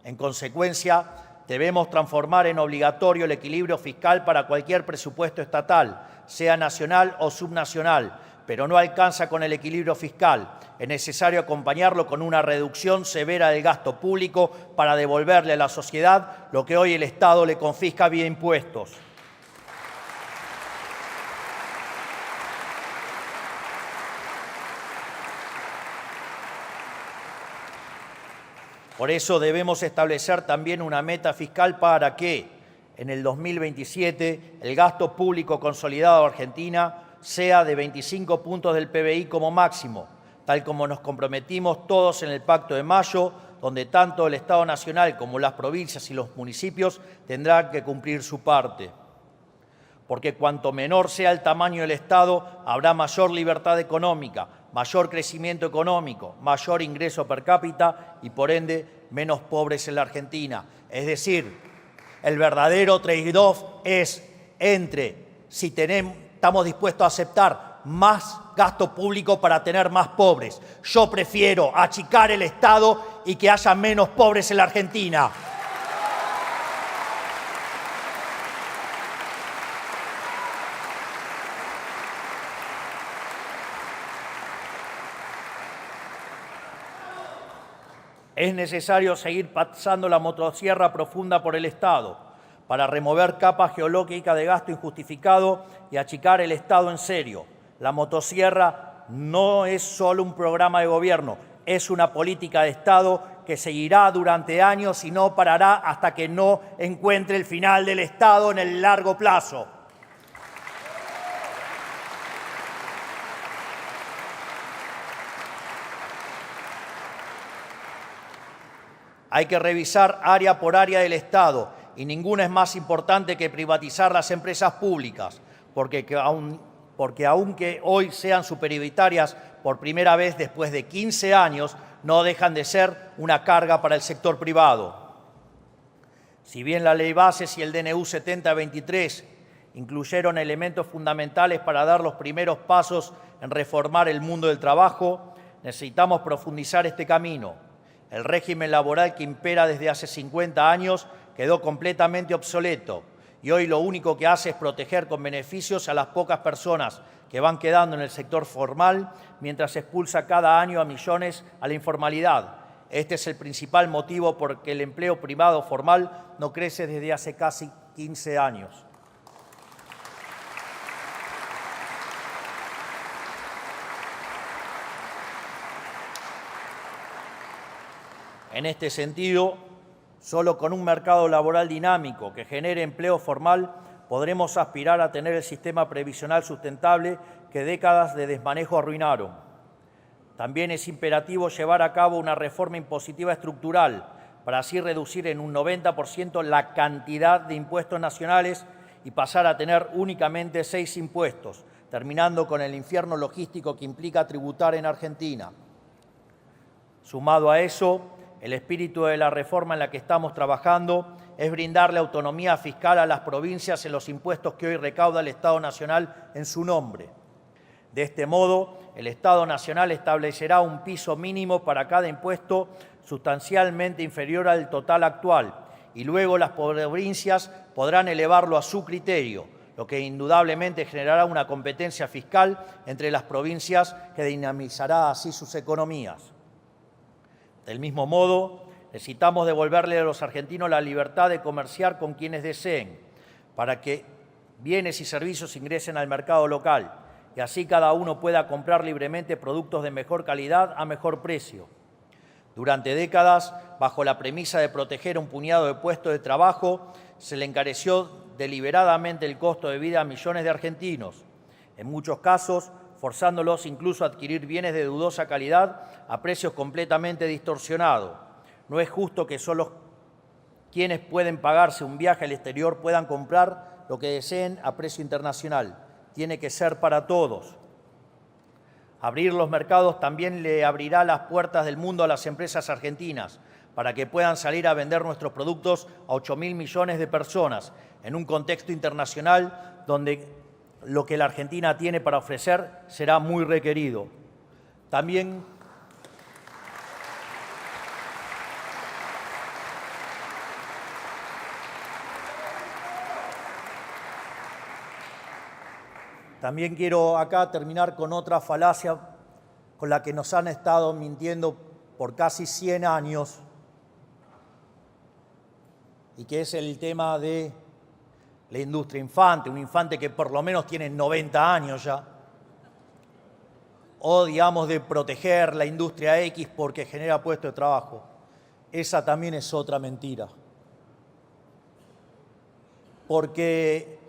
En consecuencia, debemos transformar en obligatorio el equilibrio fiscal para cualquier presupuesto estatal, sea nacional o subnacional, pero no alcanza con el equilibrio fiscal. Es necesario acompañarlo con una reducción severa del gasto público para devolverle a la sociedad lo que hoy el Estado le confisca vía impuestos. Por eso debemos establecer también una meta fiscal para que en el 2027 el gasto público consolidado de Argentina sea de 25 puntos del PBI como máximo, tal como nos comprometimos todos en el Pacto de Mayo, donde tanto el Estado Nacional como las provincias y los municipios tendrán que cumplir su parte. Porque cuanto menor sea el tamaño del Estado, habrá mayor libertad económica, mayor crecimiento económico, mayor ingreso per cápita y, por ende, menos pobres en la Argentina. Es decir, el verdadero trade-off es entre si estamos dispuestos a aceptar más gasto público para tener más pobres. Yo prefiero achicar el Estado y que haya menos pobres en la Argentina. Es necesario seguir pasando la motosierra profunda por el Estado para remover capas geológicas de gasto injustificado y achicar el Estado en serio. La motosierra no es solo un programa de gobierno, es una política de Estado que seguirá durante años y no parará hasta que no encuentre el final del Estado en el largo plazo. Hay que revisar área por área del Estado y ninguna es más importante que privatizar las empresas públicas, porque aunque hoy sean superioritarias por primera vez después de 15 años, no dejan de ser una carga para el sector privado. Si bien la Ley Bases y el DNU 7023 incluyeron elementos fundamentales para dar los primeros pasos en reformar el mundo del trabajo, necesitamos profundizar este camino. El régimen laboral que impera desde hace 50 años quedó completamente obsoleto y hoy lo único que hace es proteger con beneficios a las pocas personas que van quedando en el sector formal mientras expulsa cada año a millones a la informalidad. Este es el principal motivo por el que el empleo privado formal no crece desde hace casi 15 años. En este sentido, solo con un mercado laboral dinámico que genere empleo formal podremos aspirar a tener el sistema previsional sustentable que décadas de desmanejo arruinaron. También es imperativo llevar a cabo una reforma impositiva estructural para así reducir en un 90% la cantidad de impuestos nacionales y pasar a tener únicamente 6 impuestos, terminando con el infierno logístico que implica tributar en Argentina. Sumado a eso, el espíritu de la reforma en la que estamos trabajando es brindarle autonomía fiscal a las provincias en los impuestos que hoy recauda el Estado Nacional en su nombre. De este modo, el Estado Nacional establecerá un piso mínimo para cada impuesto sustancialmente inferior al total actual y luego las provincias podrán elevarlo a su criterio, lo que indudablemente generará una competencia fiscal entre las provincias que dinamizará así sus economías. Del mismo modo, necesitamos devolverle a los argentinos la libertad de comerciar con quienes deseen, para que bienes y servicios ingresen al mercado local y así cada uno pueda comprar libremente productos de mejor calidad a mejor precio. Durante décadas, bajo la premisa de proteger un puñado de puestos de trabajo, se le encareció deliberadamente el costo de vida a millones de argentinos, en muchos casos forzándolos incluso a adquirir bienes de dudosa calidad a precios completamente distorsionados. No es justo que solo quienes pueden pagarse un viaje al exterior puedan comprar lo que deseen a precio internacional. Tiene que ser para todos. Abrir los mercados también le abrirá las puertas del mundo a las empresas argentinas para que puedan salir a vender nuestros productos a 8.000 millones de personas en un contexto internacional donde lo que la Argentina tiene para ofrecer será muy requerido. También quiero acá terminar con otra falacia con la que nos han estado mintiendo por casi 100 años y que es el tema de la industria infante, un infante que por lo menos tiene 90 años ya, o digamos de proteger la industria X porque genera puestos de trabajo. Esa también es otra mentira. Porque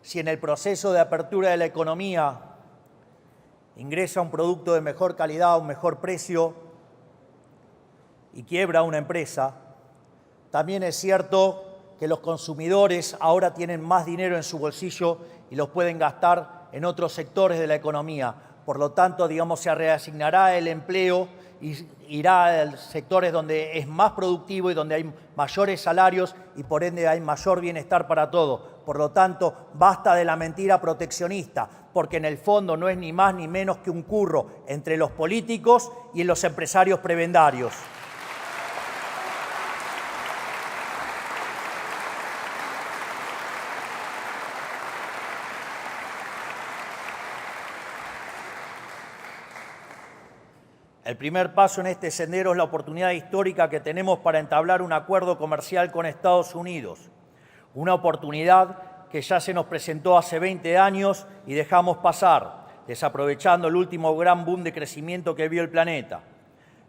si en el proceso de apertura de la economía ingresa un producto de mejor calidad a un mejor precio y quiebra una empresa, también es cierto que los consumidores ahora tienen más dinero en su bolsillo y los pueden gastar en otros sectores de la economía. Por lo tanto, se reasignará el empleo y irá a sectores donde es más productivo y donde hay mayores salarios y por ende hay mayor bienestar para todos. Por lo tanto, basta de la mentira proteccionista, porque en el fondo no es ni más ni menos que un curro entre los políticos y los empresarios prebendarios. El primer paso en este sendero es la oportunidad histórica que tenemos para entablar un acuerdo comercial con Estados Unidos. Una oportunidad que ya se nos presentó hace 20 años y dejamos pasar, desaprovechando el último gran boom de crecimiento que vio el planeta.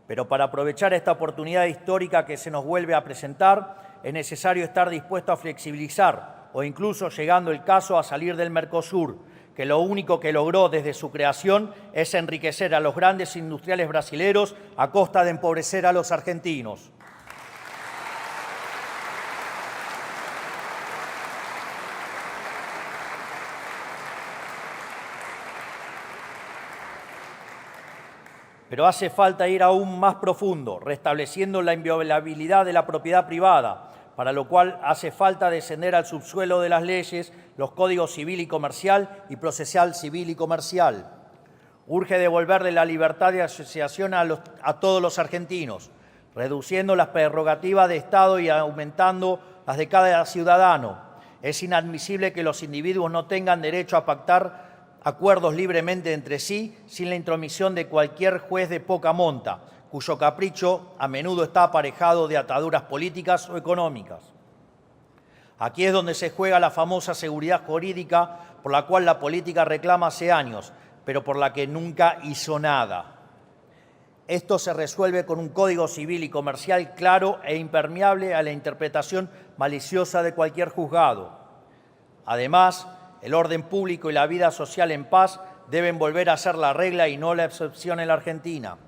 Pero para aprovechar esta oportunidad histórica que se nos vuelve a presentar, es necesario estar dispuesto a flexibilizar o incluso, llegando el caso, a salir del Mercosur, que lo único que logró desde su creación es enriquecer a los grandes industriales brasileros a costa de empobrecer a los argentinos. Pero hace falta ir aún más profundo, restableciendo la inviolabilidad de la propiedad privada, para lo cual hace falta descender al subsuelo de las leyes, los códigos civil y comercial y procesal civil y comercial. Urge devolverle la libertad de asociación a todos los argentinos, reduciendo las prerrogativas de Estado y aumentando las de cada ciudadano. Es inadmisible que los individuos no tengan derecho a pactar acuerdos libremente entre sí sin la intromisión de cualquier juez de poca monta, cuyo capricho a menudo está aparejado de ataduras políticas o económicas. Aquí es donde se juega la famosa seguridad jurídica por la cual la política reclama hace años, pero por la que nunca hizo nada. Esto se resuelve con un código civil y comercial claro e impermeable a la interpretación maliciosa de cualquier juzgado. Además, el orden público y la vida social en paz deben volver a ser la regla y no la excepción en la Argentina.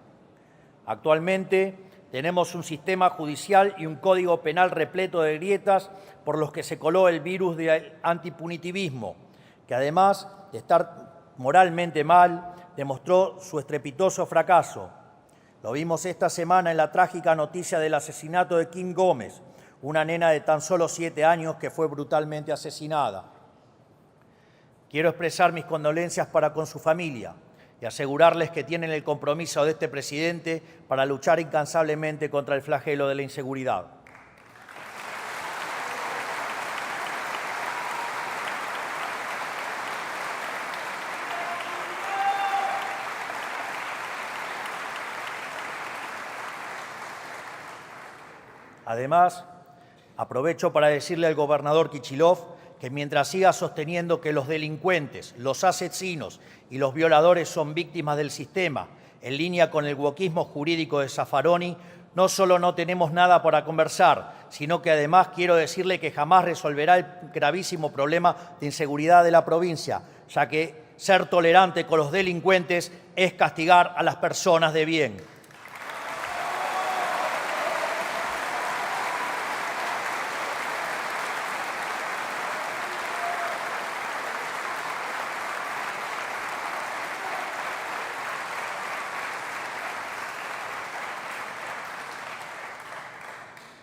Actualmente tenemos un sistema judicial y un código penal repleto de grietas por los que se coló el virus del antipunitivismo, que además de estar moralmente mal, demostró su estrepitoso fracaso. Lo vimos esta semana en la trágica noticia del asesinato de Kim Gómez, una nena de tan solo 7 años que fue brutalmente asesinada. Quiero expresar mis condolencias para con su familia y asegurarles que tienen el compromiso de este presidente para luchar incansablemente contra el flagelo de la inseguridad. Además, aprovecho para decirle al gobernador Kicillof que mientras siga sosteniendo que los delincuentes, los asesinos y los violadores son víctimas del sistema, en línea con el wokismo jurídico de Zaffaroni, no solo no tenemos nada para conversar, sino que además quiero decirle que jamás resolverá el gravísimo problema de inseguridad de la provincia, ya que ser tolerante con los delincuentes es castigar a las personas de bien.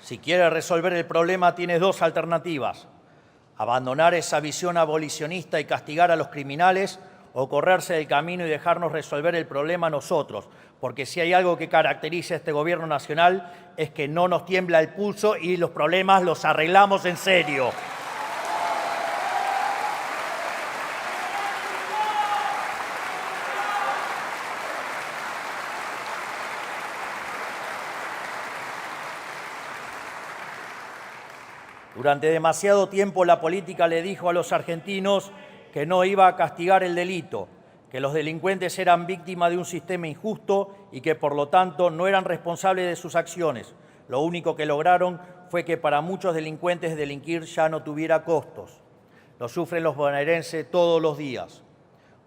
Si quiere resolver el problema, tiene 2 alternativas: abandonar esa visión abolicionista y castigar a los criminales, o correrse del camino y dejarnos resolver el problema nosotros, porque si hay algo que caracteriza a este gobierno nacional es que no nos tiembla el pulso y los problemas los arreglamos en serio. Durante demasiado tiempo la política le dijo a los argentinos que no iba a castigar el delito, que los delincuentes eran víctimas de un sistema injusto y que por lo tanto no eran responsables de sus acciones. Lo único que lograron fue que para muchos delincuentes delinquir ya no tuviera costos. Lo sufren los bonaerenses todos los días.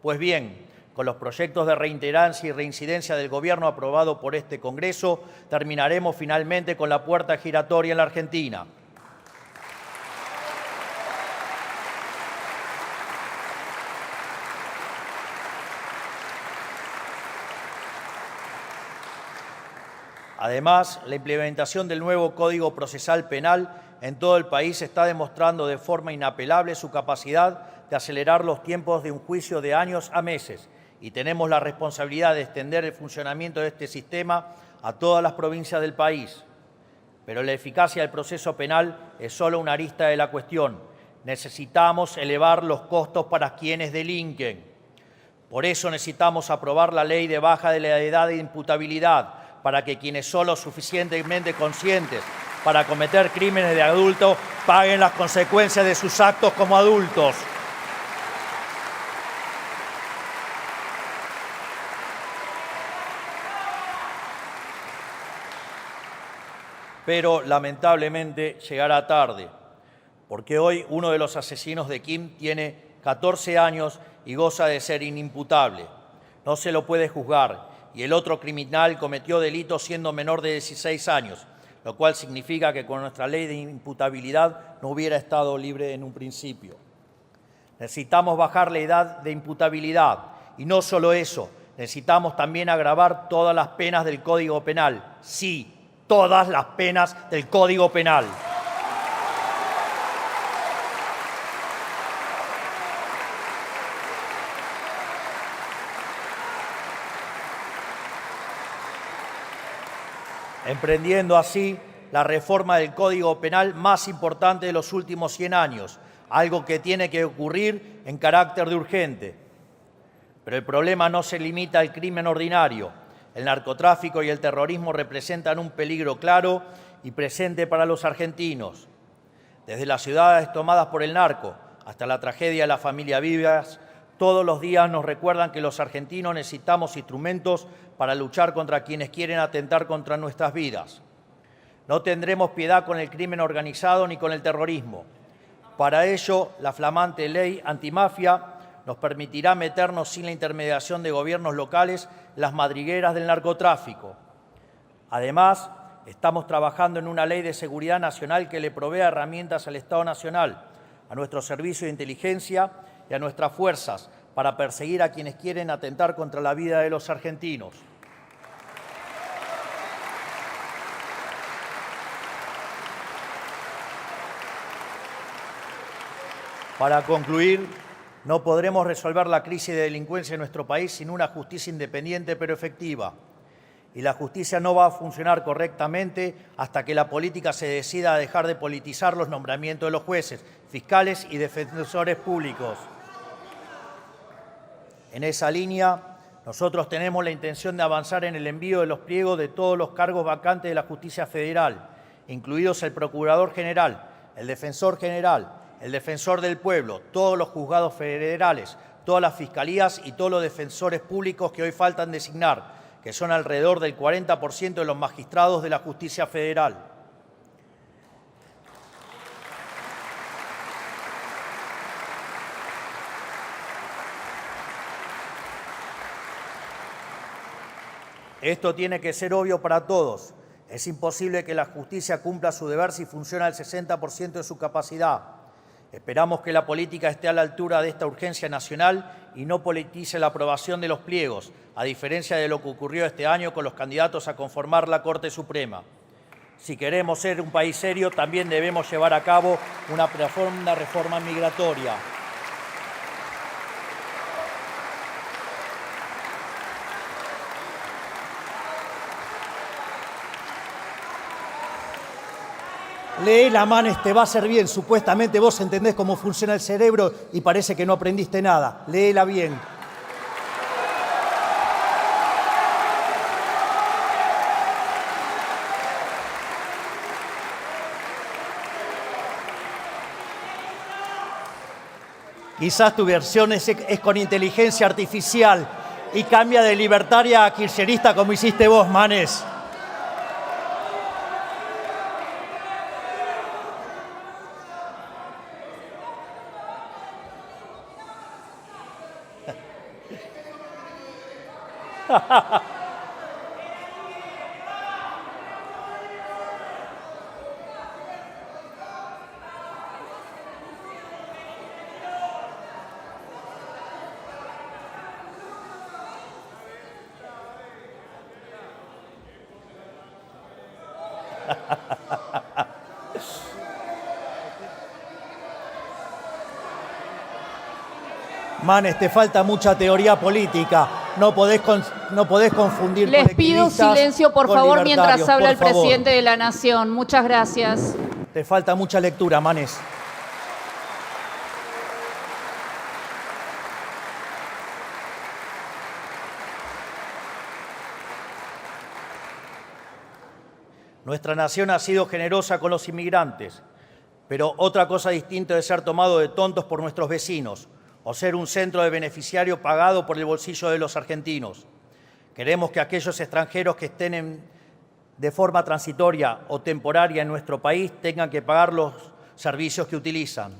Pues bien, con los proyectos de reiterancia y reincidencia del gobierno aprobado por este Congreso, terminaremos finalmente con la puerta giratoria en la Argentina. Además, la implementación del nuevo Código Procesal Penal en todo el país está demostrando de forma inapelable su capacidad de acelerar los tiempos de un juicio de años a meses, y tenemos la responsabilidad de extender el funcionamiento de este sistema a todas las provincias del país. Pero la eficacia del proceso penal es solo una arista de la cuestión. Necesitamos elevar los costos para quienes delinquen. Por eso necesitamos aprobar la ley de baja de la edad de imputabilidad, para que quienes son lo suficientemente conscientes para cometer crímenes de adulto paguen las consecuencias de sus actos como adultos. Pero lamentablemente llegará tarde, porque hoy uno de los asesinos de Kim tiene 14 años y goza de ser inimputable. No se lo puede juzgar, y el otro criminal cometió delitos siendo menor de 16 años, lo cual significa que con nuestra ley de imputabilidad no hubiera estado libre en un principio. Necesitamos bajar la edad de imputabilidad, y no solo eso, necesitamos también agravar todas las penas del Código Penal. Sí, todas las penas del Código Penal. Emprendiendo así la reforma del Código Penal más importante de los últimos 100 años, algo que tiene que ocurrir en carácter de urgente. Pero el problema no se limita al crimen ordinario. El narcotráfico y el terrorismo representan un peligro claro y presente para los argentinos. Desde las ciudades tomadas por el narco hasta la tragedia de la familia Vivas, todos los días nos recuerdan que los argentinos necesitamos instrumentos para luchar contra quienes quieren atentar contra nuestras vidas. No tendremos piedad con el crimen organizado ni con el terrorismo. Para ello, la flamante ley antimafia nos permitirá meternos sin la intermediación de gobiernos locales en las madrigueras del narcotráfico. Además, estamos trabajando en una ley de seguridad nacional que le provea herramientas al Estado Nacional, a nuestro servicio de inteligencia y a nuestras fuerzas para perseguir a quienes quieren atentar contra la vida de los argentinos. Para concluir, no podremos resolver la crisis de delincuencia en nuestro país sin una justicia independiente pero efectiva. Y la justicia no va a funcionar correctamente hasta que la política se decida a dejar de politizar los nombramientos de los jueces, fiscales y defensores públicos. En esa línea, nosotros tenemos la intención de avanzar en el envío de los pliegos de todos los cargos vacantes de la Justicia Federal, incluidos el Procurador General, el Defensor General, el Defensor del Pueblo, todos los juzgados federales, todas las fiscalías y todos los defensores públicos que hoy faltan designar, que son alrededor del 40% de los magistrados de la Justicia Federal. Esto tiene que ser obvio para todos. Es imposible que la justicia cumpla su deber si funciona al 60% de su capacidad. Esperamos que la política esté a la altura de esta urgencia nacional y no politice la aprobación de los pliegos, a diferencia de lo que ocurrió este año con los candidatos a conformar la Corte Suprema. Si queremos ser un país serio, también debemos llevar a cabo una profunda reforma migratoria. Léela, Manes, te va a hacer bien. Supuestamente vos entendés cómo funciona el cerebro y parece que no aprendiste nada. Léela bien. Quizás tu versión es con inteligencia artificial y cambia de libertaria a kirchnerista como hiciste vos, Manes. Manes, te falta mucha teoría política. No podés confundir Les pido silencio, por favor, mientras habla el presidente de la Nación. Muchas gracias. Te falta mucha lectura, Manes. Nuestra nación ha sido generosa con los inmigrantes, pero otra cosa distinta es ser tomado de tontos por nuestros vecinos o ser un centro de beneficiario pagado por el bolsillo de los argentinos. Queremos que aquellos extranjeros que estén de forma transitoria o temporaria en nuestro país tengan que pagar los servicios que utilizan.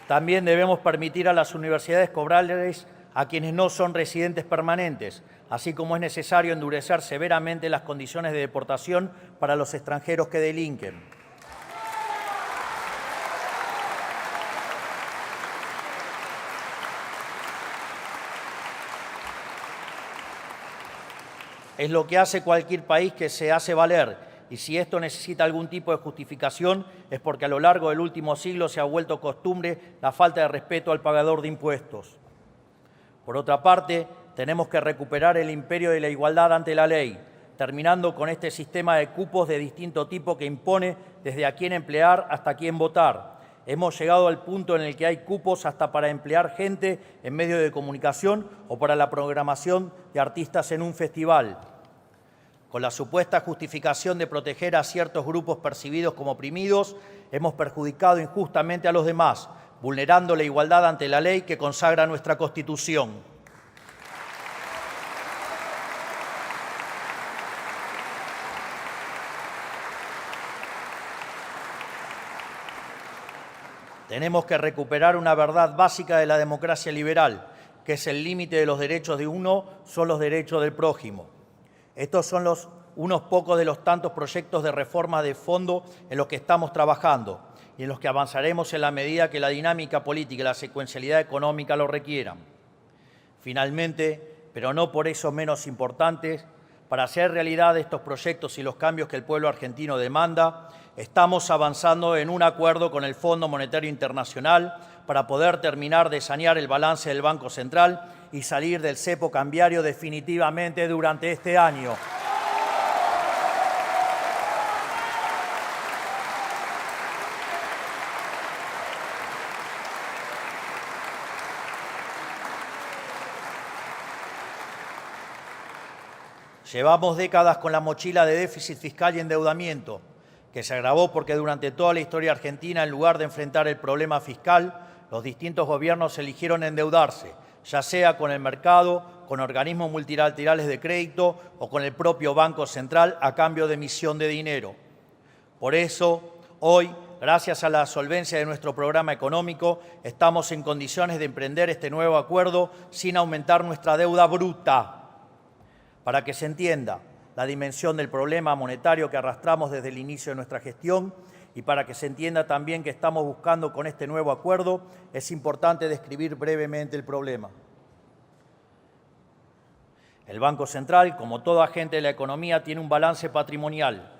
También debemos permitir a las universidades cobrarles a quienes no son residentes permanentes, así como es necesario endurecer severamente las condiciones de deportación para los extranjeros que delinquen. Es lo que hace cualquier país que se hace valer, y si esto necesita algún tipo de justificación es porque a lo largo del último siglo se ha vuelto costumbre la falta de respeto al pagador de impuestos. Por otra parte, tenemos que recuperar el imperio de la igualdad ante la ley, terminando con este sistema de cupos de distinto tipo que impone desde a quién emplear hasta a quién votar. Hemos llegado al punto en el que hay cupos hasta para emplear gente en medios de comunicación o para la programación de artistas en un festival. Con la supuesta justificación de proteger a ciertos grupos percibidos como oprimidos, hemos perjudicado injustamente a los demás, vulnerando la igualdad ante la ley que consagra nuestra Constitución. Tenemos que recuperar una verdad básica de la democracia liberal, que es el límite de los derechos de uno son los derechos del prójimo. Estos son unos pocos de los tantos proyectos de reforma de fondo en los que estamos trabajando y en los que avanzaremos en la medida que la dinámica política y la secuencialidad económica lo requieran. Finalmente, pero no por eso menos importantes, para hacer realidad estos proyectos y los cambios que el pueblo argentino demanda, estamos avanzando en un acuerdo con el Fondo Monetario Internacional para poder terminar de sanear el balance del Banco Central y salir del cepo cambiario definitivamente durante este año. Llevamos décadas con la mochila de déficit fiscal y endeudamiento, que se agravó porque durante toda la historia argentina, en lugar de enfrentar el problema fiscal, los distintos gobiernos eligieron endeudarse, ya sea con el mercado, con organismos multilaterales de crédito o con el propio Banco Central a cambio de emisión de dinero. Por eso, hoy, gracias a la solvencia de nuestro programa económico, estamos en condiciones de emprender este nuevo acuerdo sin aumentar nuestra deuda bruta. Para que se entienda la dimensión del problema monetario que arrastramos desde el inicio de nuestra gestión y para que se entienda también que estamos buscando con este nuevo acuerdo, es importante describir brevemente el problema. El Banco Central, como todo agente de la economía, tiene un balance patrimonial,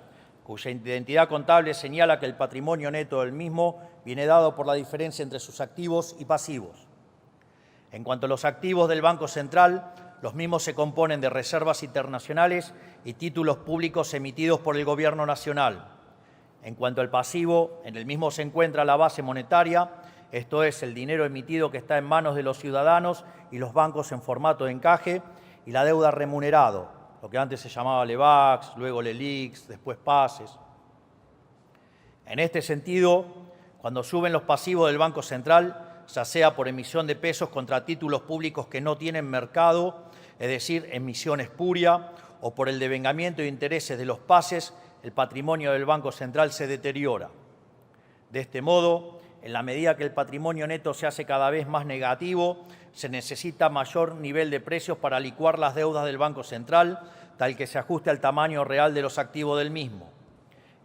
cuya identidad contable señala que el patrimonio neto del mismo viene dado por la diferencia entre sus activos y pasivos. En cuanto a los activos del Banco Central, los mismos se componen de reservas internacionales y títulos públicos emitidos por el Gobierno Nacional. En cuanto al pasivo, en el mismo se encuentra la base monetaria, esto es, el dinero emitido que está en manos de los ciudadanos y los bancos en formato de encaje, y la deuda remunerado, lo que antes se llamaba LEVAX, luego LELIX, después PASES. En este sentido, cuando suben los pasivos del Banco Central, ya sea por emisión de pesos contra títulos públicos que no tienen mercado, es decir, emisión espuria, o por el devengamiento de intereses de los PASES, el patrimonio del Banco Central se deteriora. De este modo, en la medida que el patrimonio neto se hace cada vez más negativo, se necesita mayor nivel de precios para licuar las deudas del Banco Central, tal que se ajuste al tamaño real de los activos del mismo.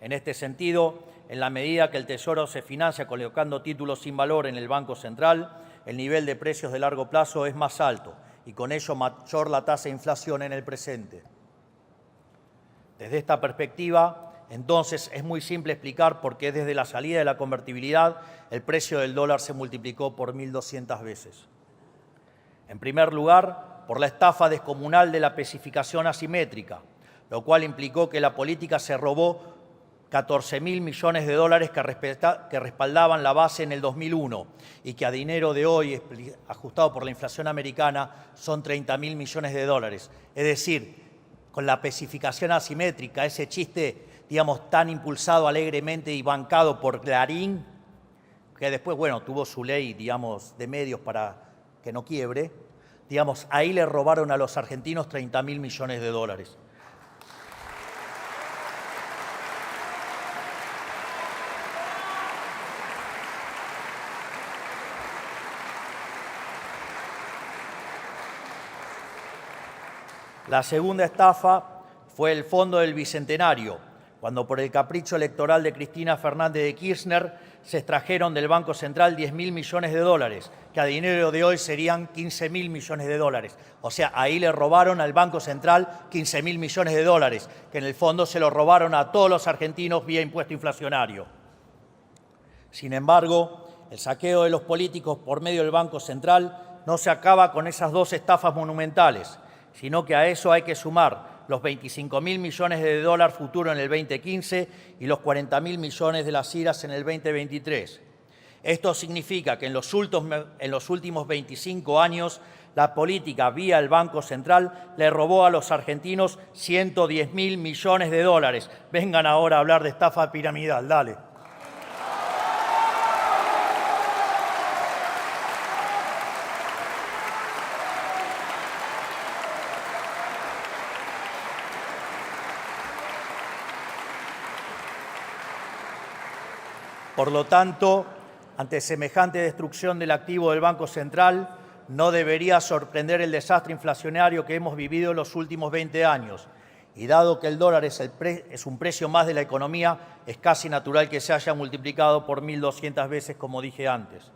En este sentido, en la medida que el Tesoro se financia colocando títulos sin valor en el Banco Central, el nivel de precios de largo plazo es más alto y con ello mayor la tasa de inflación en el presente. Desde esta perspectiva, entonces, es muy simple explicar por qué desde la salida de la convertibilidad el precio del dólar se multiplicó por 1.200 veces. En primer lugar, por la estafa descomunal de la especificación asimétrica, lo cual implicó que la política se robó 14.000 millones de dólares que respaldaban la base en el 2001 y que a dinero de hoy, ajustado por la inflación americana, son 30.000 millones de dólares. Es decir, con la especificación asimétrica, ese chiste, digamos, tan impulsado alegremente y bancado por Clarín, que después, bueno, tuvo su ley, digamos, de medios para que no quiebre, digamos, ahí le robaron a los argentinos 30.000 millones de dólares. La segunda estafa fue el Fondo del Bicentenario, cuando por el capricho electoral de Cristina Fernández de Kirchner se extrajeron del Banco Central 10.000 millones de dólares, que a dinero de hoy serían 15.000 millones de dólares. O sea, ahí le robaron al Banco Central 15.000 millones de dólares, que en el fondo se lo robaron a todos los argentinos vía impuesto inflacionario. Sin embargo, el saqueo de los políticos por medio del Banco Central no se acaba con esas dos estafas monumentales, sino que a eso hay que sumar los 25.000 millones de dólares futuros en el 2015 y los 40.000 millones de las IRAs en el 2023. Esto significa que en los últimos 25 años la política vía el Banco Central le robó a los argentinos 110.000 millones de dólares. Vengan ahora a hablar de estafa piramidal, dale. Por lo tanto, ante semejante destrucción del activo del Banco Central, no debería sorprender el desastre inflacionario que hemos vivido en los últimos 20 años. Y dado que el dólar es un precio más de la economía, es casi natural que se haya multiplicado por 1.200 veces, como dije antes.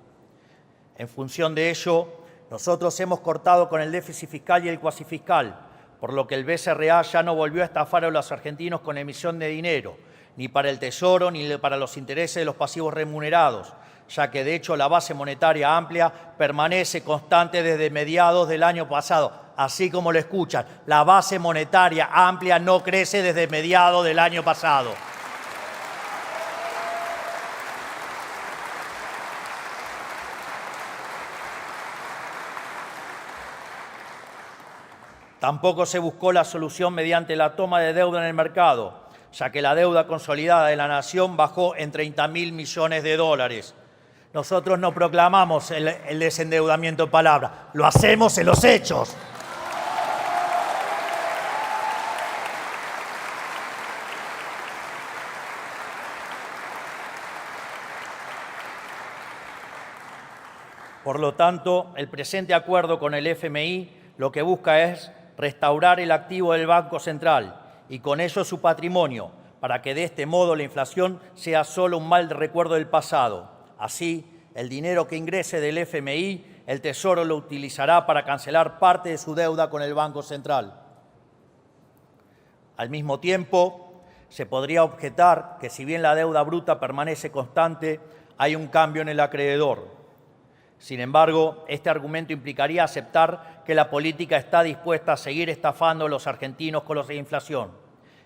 En función de ello, nosotros hemos cortado con el déficit fiscal y el cuasifiscal, por lo que el BCRA ya no volvió a estafar a los argentinos con emisión de dinero, ni para el Tesoro, ni para los intereses de los pasivos remunerados, ya que de hecho la base monetaria amplia permanece constante desde mediados del año pasado. Así como lo escuchan, la base monetaria amplia no crece desde mediados del año pasado. Tampoco se buscó la solución mediante la toma de deuda en el mercado, ya que la deuda consolidada de la nación bajó en 30.000 millones de dólares. Nosotros no proclamamos el desendeudamiento en palabras, lo hacemos en los hechos. Por lo tanto, el presente acuerdo con el FMI lo que busca es restaurar el activo del Banco Central y con ello su patrimonio, para que de este modo la inflación sea solo un mal recuerdo del pasado. Así, el dinero que ingrese del FMI, el Tesoro lo utilizará para cancelar parte de su deuda con el Banco Central. Al mismo tiempo, se podría objetar que si bien la deuda bruta permanece constante, hay un cambio en el acreedor. Sin embargo, este argumento implicaría aceptar que la política está dispuesta a seguir estafando a los argentinos con la inflación.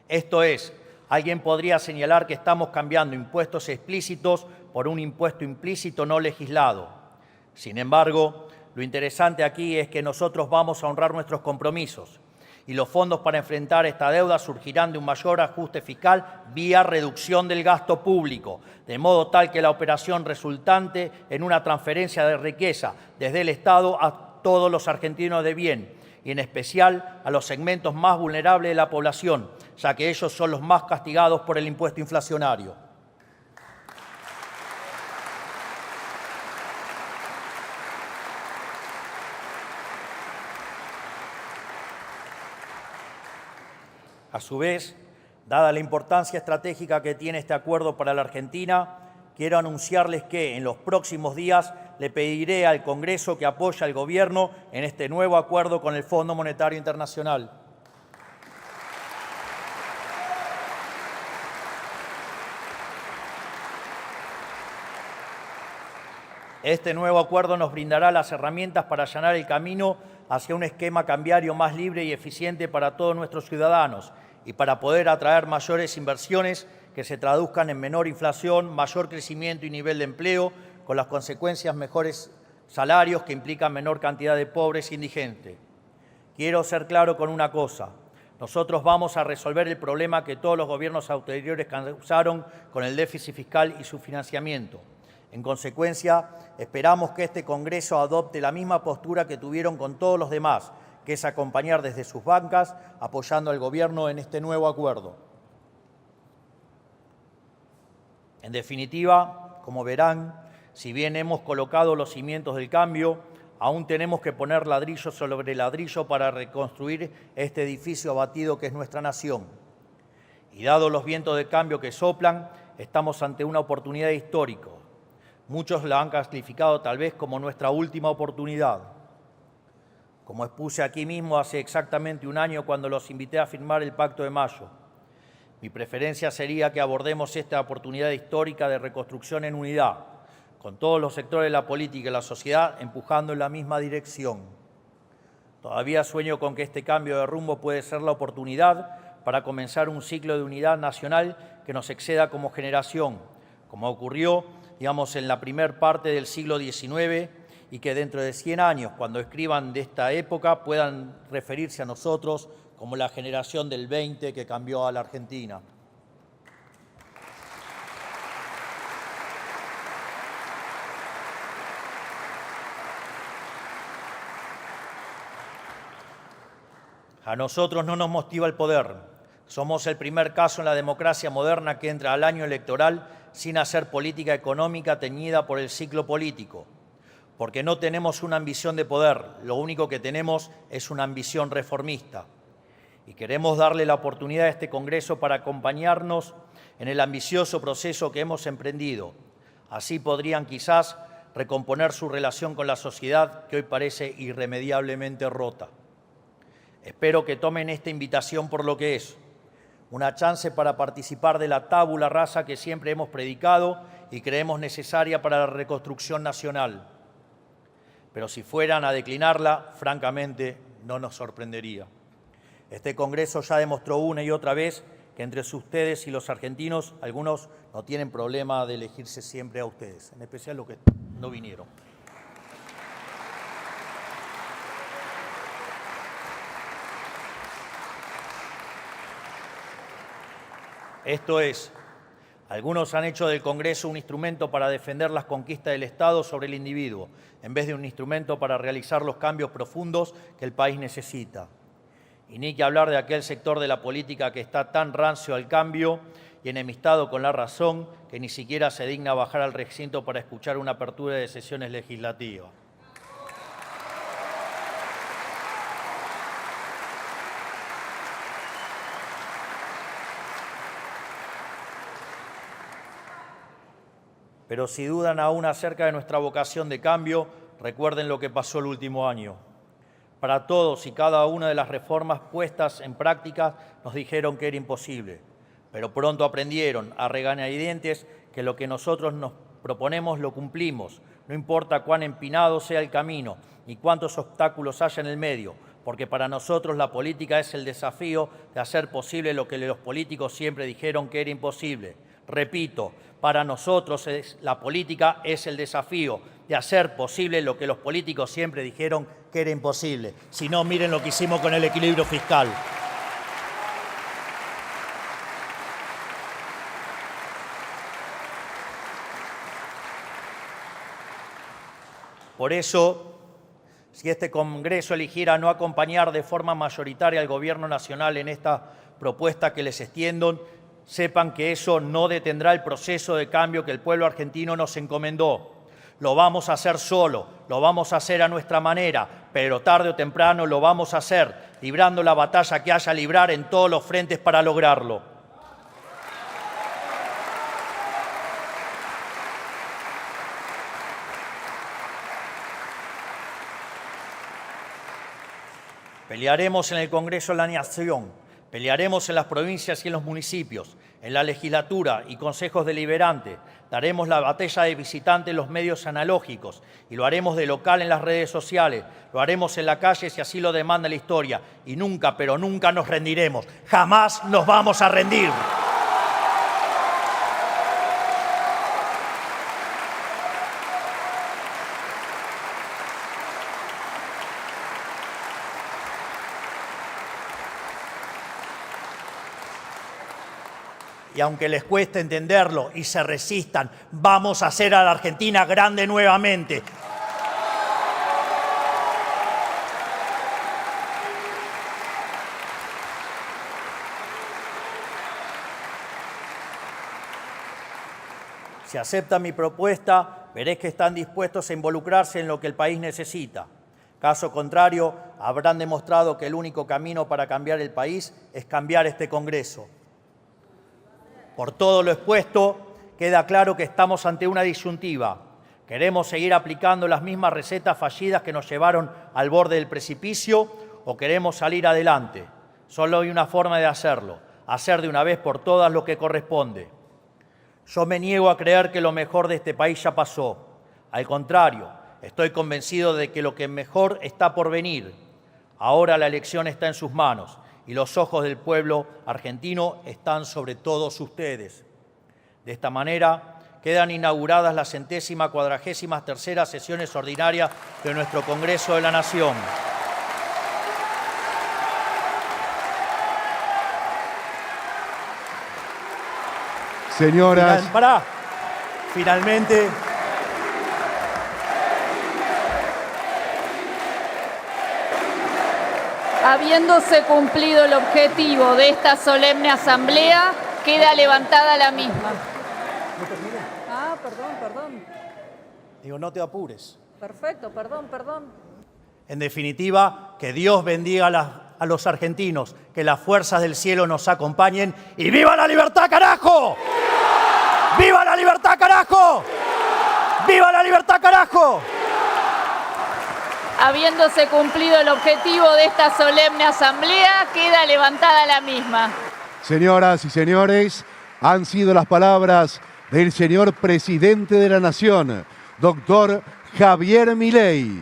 Esto es, alguien podría señalar que estamos cambiando impuestos explícitos por un impuesto implícito no legislado. Sin embargo, lo interesante aquí es que nosotros vamos a honrar nuestros compromisos y los fondos para enfrentar esta deuda surgirán de un mayor ajuste fiscal vía reducción del gasto público, de modo tal que la operación resultante en una transferencia de riqueza desde el Estado a todos los argentinos de bien, y en especial a los segmentos más vulnerables de la población, ya que ellos son los más castigados por el impuesto inflacionario. A su vez, dada la importancia estratégica que tiene este acuerdo para la Argentina, quiero anunciarles que en los próximos días le pediré al Congreso que apoye al Gobierno en este nuevo acuerdo con el Fondo Monetario Internacional. Este nuevo acuerdo nos brindará las herramientas para allanar el camino hacia un esquema cambiario más libre y eficiente para todos nuestros ciudadanos y para poder atraer mayores inversiones que se traduzcan en menor inflación, mayor crecimiento y nivel de empleo, con las consecuencias mejores salarios que implican menor cantidad de pobres e indigentes. Quiero ser claro con una cosa. Nosotros vamos a resolver el problema que todos los gobiernos anteriores causaron con el déficit fiscal y su financiamiento. En consecuencia, esperamos que este Congreso adopte la misma postura que tuvieron con todos los demás, que es acompañar desde sus bancas, apoyando al Gobierno en este nuevo acuerdo. En definitiva, como verán, si bien hemos colocado los cimientos del cambio, aún tenemos que poner ladrillo sobre ladrillo para reconstruir este edificio abatido que es nuestra nación. Y dados los vientos de cambio que soplan, estamos ante una oportunidad histórica. Muchos la han calificado tal vez como nuestra última oportunidad. Como expuse aquí mismo hace exactamente un año cuando los invité a firmar el Pacto de Mayo, mi preferencia sería que abordemos esta oportunidad histórica de reconstrucción en unidad, con todos los sectores de la política y la sociedad empujando en la misma dirección. Todavía sueño con que este cambio de rumbo puede ser la oportunidad para comenzar un ciclo de unidad nacional que nos exceda como generación, como ocurrió, digamos, en la primera parte del siglo XIX, y que dentro de 100 años, cuando escriban de esta época, puedan referirse a nosotros como la generación del 20 que cambió a la Argentina. A nosotros no nos motiva el poder. Somos el primer caso en la democracia moderna que entra al año electoral sin hacer política económica teñida por el ciclo político. Porque no tenemos una ambición de poder, lo único que tenemos es una ambición reformista. Y queremos darle la oportunidad a este Congreso para acompañarnos en el ambicioso proceso que hemos emprendido. Así podrían quizás recomponer su relación con la sociedad que hoy parece irremediablemente rota. Espero que tomen esta invitación por lo que es, una chance para participar de la tabula rasa que siempre hemos predicado y creemos necesaria para la reconstrucción nacional. Pero si fueran a declinarla, francamente, no nos sorprendería. Este Congreso ya demostró una y otra vez que entre ustedes y los argentinos, algunos no tienen problema de elegirse siempre a ustedes, en especial los que no vinieron. Esto es, algunos han hecho del Congreso un instrumento para defender las conquistas del Estado sobre el individuo, en vez de un instrumento para realizar los cambios profundos que el país necesita. Y ni que hablar de aquel sector de la política que está tan rancio al cambio y enemistado con la razón que ni siquiera se digna bajar al recinto para escuchar una apertura de sesiones legislativas. Pero si dudan aún acerca de nuestra vocación de cambio, recuerden lo que pasó el último año. Para todos y cada una de las reformas puestas en práctica nos dijeron que era imposible, pero pronto aprendieron a regañadientes que lo que nosotros nos proponemos lo cumplimos, no importa cuán empinado sea el camino ni cuántos obstáculos haya en el medio, porque para nosotros la política es el desafío de hacer posible lo que los políticos siempre dijeron que era imposible. Repito, para nosotros la política es el desafío de hacer posible lo que los políticos siempre dijeron que era imposible. Si no, miren lo que hicimos con el equilibrio fiscal. Por eso, si este Congreso eligiera no acompañar de forma mayoritaria al Gobierno Nacional en esta propuesta que les extiendo, sepan que eso no detendrá el proceso de cambio que el pueblo argentino nos encomendó. Lo vamos a hacer solo, lo vamos a hacer a nuestra manera, pero tarde o temprano lo vamos a hacer, librando la batalla que haya librar en todos los frentes para lograrlo. Pelearemos en el Congreso de la Nación, pelearemos en las provincias y en los municipios, en la legislatura y consejos deliberantes. Daremos la batalla de visitante en los medios analógicos y lo haremos de local en las redes sociales. Lo haremos en la calle si así lo demanda la historia. Y nunca, pero nunca nos rendiremos. Jamás nos vamos a rendir. Y aunque les cueste entenderlo y se resistan, vamos a hacer a la Argentina grande nuevamente. Si aceptan mi propuesta, veréis que están dispuestos a involucrarse en lo que el país necesita. Caso contrario, habrán demostrado que el único camino para cambiar el país es cambiar este Congreso. Por todo lo expuesto, queda claro que estamos ante una disyuntiva. ¿Queremos seguir aplicando las mismas recetas fallidas que nos llevaron al borde del precipicio o queremos salir adelante? Solo hay una forma de hacerlo, hacer de una vez por todas lo que corresponde. Yo me niego a creer que lo mejor de este país ya pasó. Al contrario, estoy convencido de que lo que mejor está por venir. Ahora la elección está en sus manos y los ojos del pueblo argentino están sobre todos ustedes. De esta manera, quedan inauguradas las 143ª sesiones ordinarias de nuestro Congreso de la Nación. Señoras. Finalmente, habiéndose cumplido el objetivo de esta solemne asamblea, queda levantada la misma. Perdón. digo, no te apures. Perfecto, perdón. En definitiva, que Dios bendiga a los argentinos, que las fuerzas del cielo nos acompañen y ¡viva la libertad, carajo! ¡Viva la libertad, carajo! ¡Viva la libertad, carajo! Habiéndose cumplido el objetivo de esta solemne asamblea, queda levantada la misma. Señoras y señores, han sido las palabras del señor presidente de la Nación, doctor Javier Milei.